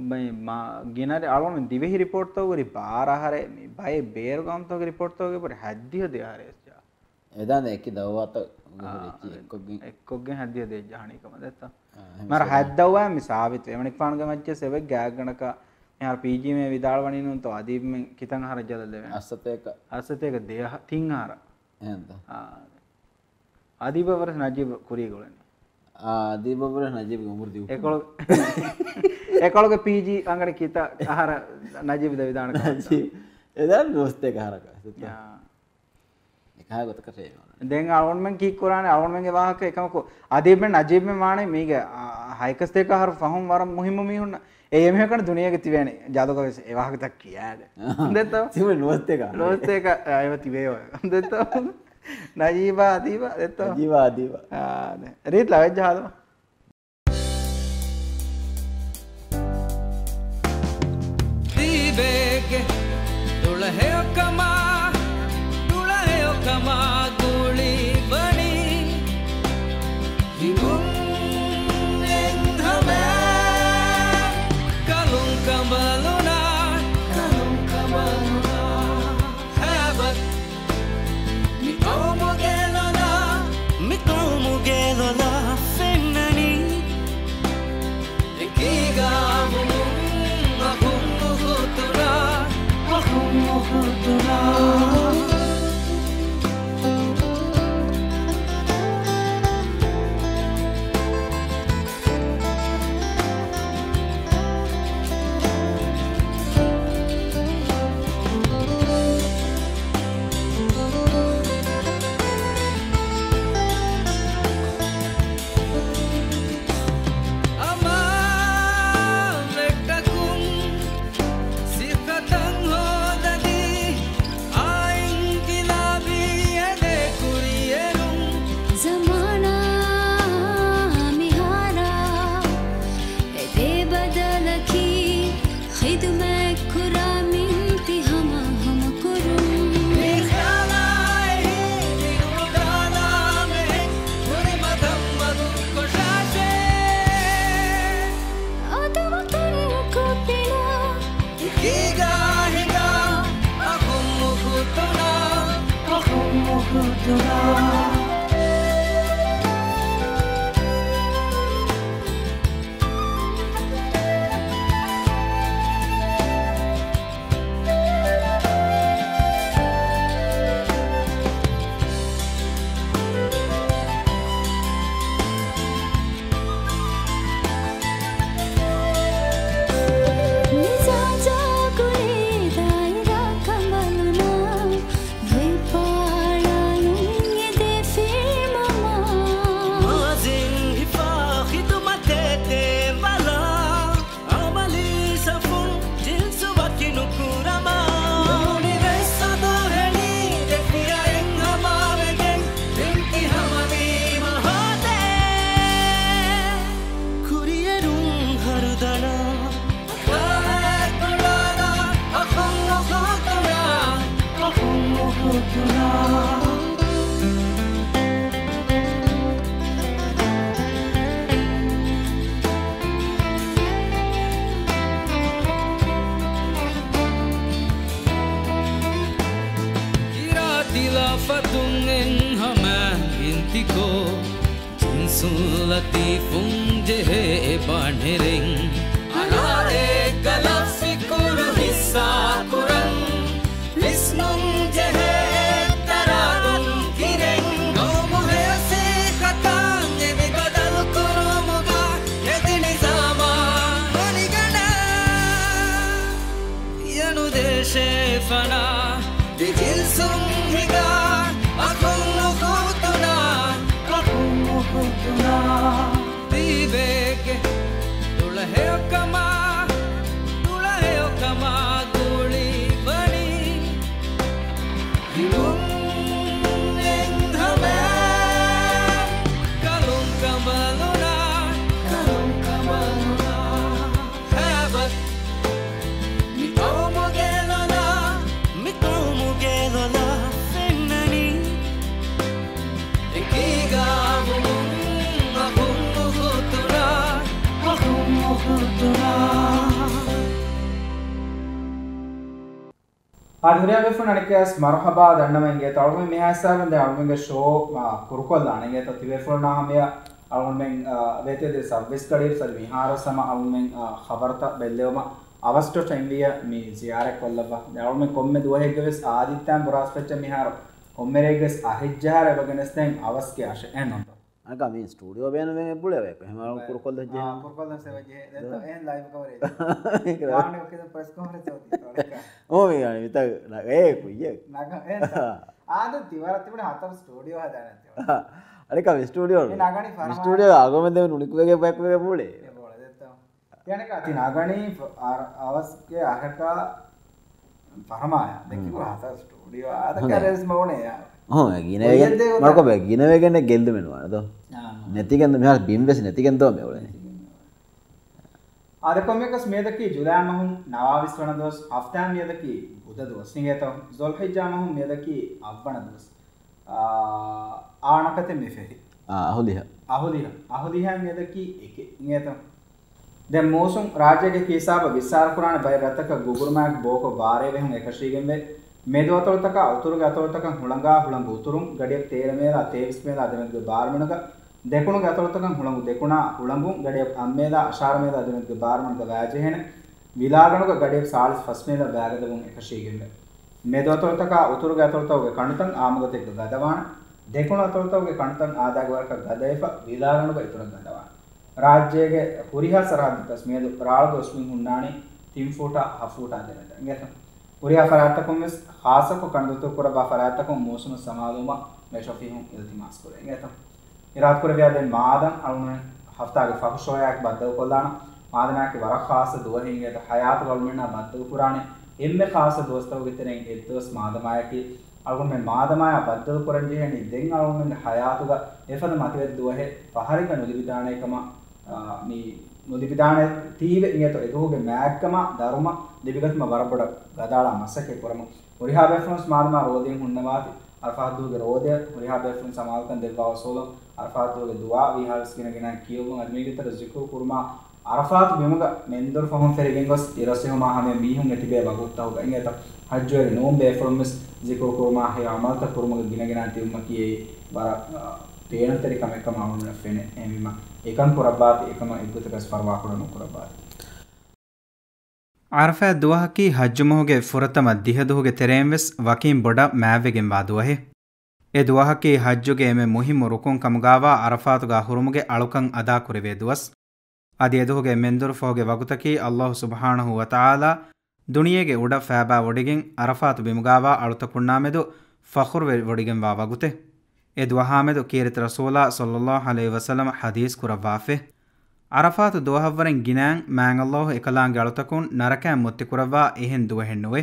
भाई मा गिनारे आलवन दिवेही रिपोर्ट तो गरी 12 हरे भाई बेर गाम तो रिपोर्ट तो पर हद्दिय दे हरे जा එදාන එක්ක දවවත එක්කොගෙන් හද්දිය දේ ජහණි කම දෙත්ත මර හද්දවවා මිසාවිත එමනික් පානගේ මච්ච සෙවෙක් ගෑගණක यार पीजी में विदाल वणी नु तो अदीब में कितंग हार जल देवे असतेक देह तिंगार එහෙනම් अदीब वर्ष नजीब कुरी गोळने අදීබ වර නජීබ උඹර දී ඒකොළගේ පීජී අංගන කිත ආහාර නජීබ ද විදාන කරා එදා දොස්තේ කාරක එකහ ගත කරේ දැන් අවුන්මන් කී කුරානේ අවුන්මන්ගේ වාහක එකමකෝ අදීබ මෙන් නජීබ මෙන් මානේ මේක හයිකස් දෙක ආහාර ෆහම් වරම් මුහිම මිහුන්න ඒ එමෙ කරන දුනියගේ තිබේනේ ජාදකවස් ඒ වාහක තක් කියාද දෙතෝ තිබ නොස්තේ ඒව තිබේ ඔය දෙතෝ නජීබා අදීබා දෙතෝ අදීබා රීත් ලවෙජ් ජහදම දීබේගේ දුලහෙය කමා ගුලි බනි හිඟුන් එන්හමෑ කලුන් කඹලුනා හැබත් මිකෝමුගේලොලා ෆෙන්නනි එකීගාමුන් අහුම්මුහුතුරා فتن هما انتكو جنس لطيف جه بانهرين أنا إكلا فكر حسا كرن لسنون جه ترادن كيرين نوم هسي خطان جبي بدل كرمغا يدني زما ونيغنا ينو دشي فنا دجلسون هيغا أكون خطنا ديبك دولهيو كما دولي بني هلوم نندهما كلوم كمالونا هابت ميتومو جيلونا فنني إكيغا ආධුනික වෙෆුන් අනිකස් මරහබා දන්නමෙන්ගේ තවම මෙහාසාරෙන් ද අල්මෙන්ගේ ෂෝ කුරුකොල්ලාණගේ තතිවෙෆුන් නාමය අල්මෙන් වේතේ සර්විස් කඩේ සල් විහාර සම අල්මෙන් خبرත බෙල්ලෙවම අවස්ටෝ ටෙන්විය මේ ziyarak කොල්ලබා අල්මෙන් කොම්මෙ දුවහෙගස් ආදිත්තන් බරාස්පච්ච මිහාර කොම්මෙරේගස් අහිජ්ජාර වගනස්තෙන් අවස්කේ ආශ එනොත් අනක මේ ස්ටුඩියෝ බෑන මේ පුලේ වේ එහෙම කුරුකොල්ද ජේ කුරුකොල්ද සෙවජේ දැන් එන් ලයිව් කවරේජ් ගානේ ඔකේ ප්‍රෙස් කොන්ෆරන්ස් ඔතී ඕ මේ යන්නේ විතර ඒ කුයිය නග එන් ආද තිවර තිබුණ හතර ස්ටුඩියෝ හදාන තිබුණා අනික මේ ස්ටුඩියෝ මේ නගණි ෆරමා ස්ටුඩියෝ ආගමෙන් දෙන උනිකුගේ පැක් වේ පුලේ ඒ බෝල දෙත්තා යන්නේ කති නගණි අවස්කේ අහක ෆරමාය දෙකිව හතර ස්ටුඩියෝ ආද කරස් මොනේ යා ගිනවගෙන මක බෑ ගිනවගෙන ගෙල්ද මෙනවා නේද නැතිගෙන්ද මෙහා බිම්බෙස් නැතිගෙන්ද මේ වලනේ ආදකොම්මකස් මේදකි ජුලෑ මහුම් නවාවිස් වන දවස් හෆ්තාම් මේදකි බුද දවස් නිගත සොල්හිජ්ජා මහුම් මේදකි අවවන දවස් ආනකත මෙෆෙරි අහුලිහ මේදකි එක නියත දැන් මෝසුම් රාජ්‍යගේ කීසාව විසාර කුරාන බය රතක ගුගුරුමාක් බෝක බාරේ වෙහුම් එකශීගෙන් වේ ಮೇದವತೊಳತಕ ಉತುರುಗ ಅತೊಳತಕ ಹುಳಂಗ ಉತುರುಂ ಗಡಿಯ ತೇರ ಮೇಲ ತೇವಿಸ್ ಮೇಲ ಅದಮೆದ್ಗೆ ಬಾರ್ಮಣಗ ದೆಕುಣುಗ ಅತೊಳತಕ ಹುಳಂಗು ದೆಕುಣ ಹುಳಂಗು ಗಡಿಯ ಅಮ್ಮೇಲ ಅಶಾರ ಮೇಲ ಅದಮೆದ್ಗೆ ಬಾರ್ಮಣಗ ವ್ಯಾಜೆಹೆನೆ ವಿಲಾಗಣುಗ ಗಡಿಯ ಸಾಲಿಸ್ ಫಸ್ ಮೇಲ ಬ್ಯಾಗದವುಂ එකශීගෙಂಬೆ ಮೇದವತೊಳತಕ ಉತುರುಗ ಅತೊಳತವಗೆ ಕಣತಂ ಆಮಗತೆಗ್ ಗದವಾಣ ದೆಕುಣ ಅತೊಳತವಗೆ ಕಣತಂ ಆದಾಗ ವರ್ಕ ಗದೈಫ ವಿಲಾಗಣುಗ ಇತುರ ಗದವಾಣ ರಾಜ್ಯಗೆ ಹುರಿಹ ಸರಾದಿಕಸ್ ಮೇದು ರಾಳಗ ಉಸ್ಮಿನ್ ಹುಣ್ಣಾಣಿ ತಿಂಫೂಟ ಹಫೂಟ ಅದೆನದ ಇಂಗೆತ उरिया फरातकुम मिस खासको कंदतो कुरा बा फरातकुम मोसुन समालुमा मेशफीहum इल्तिमास करेंगे तो इराद करे व्यादे मादन अरुण हफ्ता के फखशोयाक बदल कोलाना मादना के वरा खास दोहेंगे तो हयात गवर्नमेंट बदल पुराने इनमें खास दोस्तों के तरह एतोस मादमाया की अरुण में मादमाया बदल करंजे है निदें अरुण में हयातुगा एफद मतवे दोहे पहाड़ी का नुलिबिदाने कमा मी ನುದಿಬಿದಾನೆ ತೀವೆ ಇಂಗೆತ ಎದುಗೆ ಮ್ಯಾಕ್ಕಮ ಧರ್ಮ ದಿಬಿಗತ್ಮ ವರಬಡ ಗದಾಳ ಮಸಕೆ ಕೊರಮ ಉರಿಹಾ ಬೆಫ್ರನ್ಸ್ ಮಾದಮ ರೋದಿನ್ ಹುಣ್ಣವಾತಿ ಅರ್ಫಾದುಗೆ ರೋದೆ ಉರಿಹಾ ಬೆಫ್ರನ್ ಸಮಾಲ್ಕನ್ ದೆಲ್ವಾ ಸೋಲ ಅರ್ಫಾದುಗೆ ದುವಾ ವಿಹಾಲ್ಸ್ ಗಿನಗಿನ ಕಿಯೋಗಂ ಅದ್ಮಿಗಿತರ ಜಿಕ್ರು ಕುರ್ಮಾ ಅರ್ಫಾತ್ ಬಿಮುಗ ಮೆಂದರ್ ಫಹಂ ಫೆರಿಗೆಂಗಸ್ ಇರಸೆಹು ಮಾಹಮೆ ಮೀಹುಂ ಎಟಿಬೆ ಬಗುತ್ತವು ಇಂಗೆತ ಹಜ್ಜೋರಿ ನೋಂ ಬೆಫ್ರನ್ಸ್ ಜಿಕ್ರು ಕುರ್ಮಾ ಹೆ ಅಮಲ್ತ ಕುರ್ಮಗ ಗಿನಗಿನ ತಿಮ್ಮ ಕಿಯೇ ಬರ තේනතරි කමෙක්කම අවුන ෆෙන එමිම එකන් කුරබ්බාති එකම ඉක්ගතකස් පරවා කුරණු කුරබ්බාති අරෆා දුවහකි හජ්ජුමෝගේ ෆුරතම දිහදුහුගේ තෙරෙන්වෙස් වකීම් බොඩ මෑවෙගෙන් වාදුවහේ ඒ දුවහකි හජ්ජුගේ එමෙ මුහිම්මු රුකුන් කමුගාවා අරෆාතුගා හුරුමුගේ අලුකන් අදා කුරවේ දුවස් අදි එදුහුගේ මෙන්දුරු ෆෝගේ වගුතකි අල්ලාහ් සුබ්හානහු වතාලා දුනියේගේ උඩ ෆෑබා වොඩිගෙන් අරෆාතු බිමුගාවා අලුත කුන්නාමෙදු ෆඛුර් වොඩිගෙන් වා වගුතේ ए दुआहामेदु कीरत रसूला सल्लल्लाहु अलैहि वसल्लम हदीस कुरवाफे अरफात दुआहवरें गिनां मांग अल्लाह एकलांगे अळुतकुन नरकं मुत्ति कुरवा एहेन दुवहेन्नुवे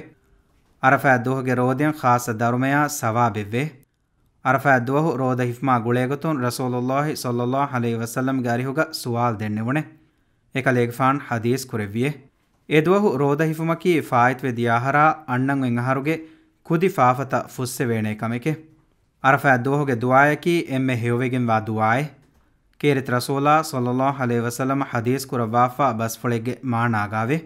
अरफा दुहगे रोदें खास दरुमया सवाबेवे अरफा दुह रोद हिफ्मा गुळेगतुन रसूलुल्लाह सल्लल्लाहु अलैहि वसल्लम गारिहुगा सुवाल देन्नेवणे एकलेगफान हदीस कुरविये ए दुह रोद हिफुमकी फाइत्वे दियाहरा अण्णं एंगहरुगे कुदि फाफता फुस्से वेणे कमेके अरफा दुहोगे दुआयकी एम्मे हेवेगिन वा दुआए केरित रसूला सल्लल्लाहु अलैहि वसल्लम हदीस कुरवाफा बसफुळेगे मानागावे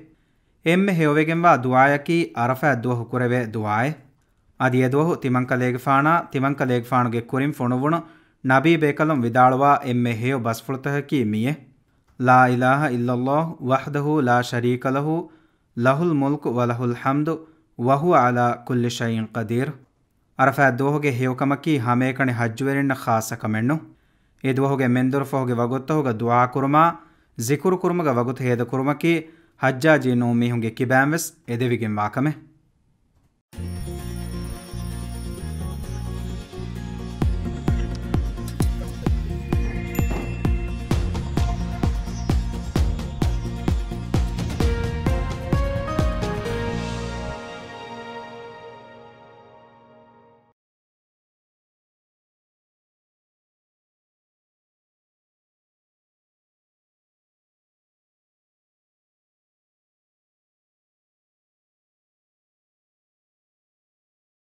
एम्मे हेवेगिन वा दुआयकी अरफा दुह कुरवे दुआए ಅದಿ ಎದುವಹು ತಿಮಂಕಲೇಗಫಾಣುಗೆ ಕುರಿಂ ಫುಣುವುಣು ನಬಿ ಬೇಕಲಂ ವಿದಾಳುವಾ ಎಮ್ಮೆ ಹೇಯೋ ಬಸ್ಫುಳತಹಕಿ ಮಿಯೆ ಲಾ ಇಲಾಹ ಇಲ್ಲಲ್ಲಾಹ್ ವಹ್ದಹು ಲಾ ಶರೀಕ ಲಹು ಲಹುಲ್ ಮುಲ್ಕು ವಲಹುಲ್ ಹಮ್ದು ವಹು ಅಲಾ ಕುಲ್ಲಿ ಶೈಇನ್ ಕದೀರ್ ಅರಫಾ ದೋಹುಗೆ ಹೇಯಕಮಕಿ ಹಮೇಕಣಿ ಹಜ್ಜುವೆರಿನ್ನ ಖಾಸ ಕಮೆಣ್ಣು ಎದುವಹುಗೆ ಮೆಂದುರುಫಹುಗೆ ವಗುತ್ತಹುಗ ದುಆ ಕುರುಮಾ ಜಿಕುರು ಕುರುಮಗ ವಗುತ್ ಹೇದ ಕುರುಮಕಿ ಹಜ್ಜಾಜಿ ನೋ ಮೀಹುಂಗೆ ಕಿಬ್ಯಾಮ್ವೆಸ್ ಎದೆವಿಗೆಂ ವಾಕಮೆ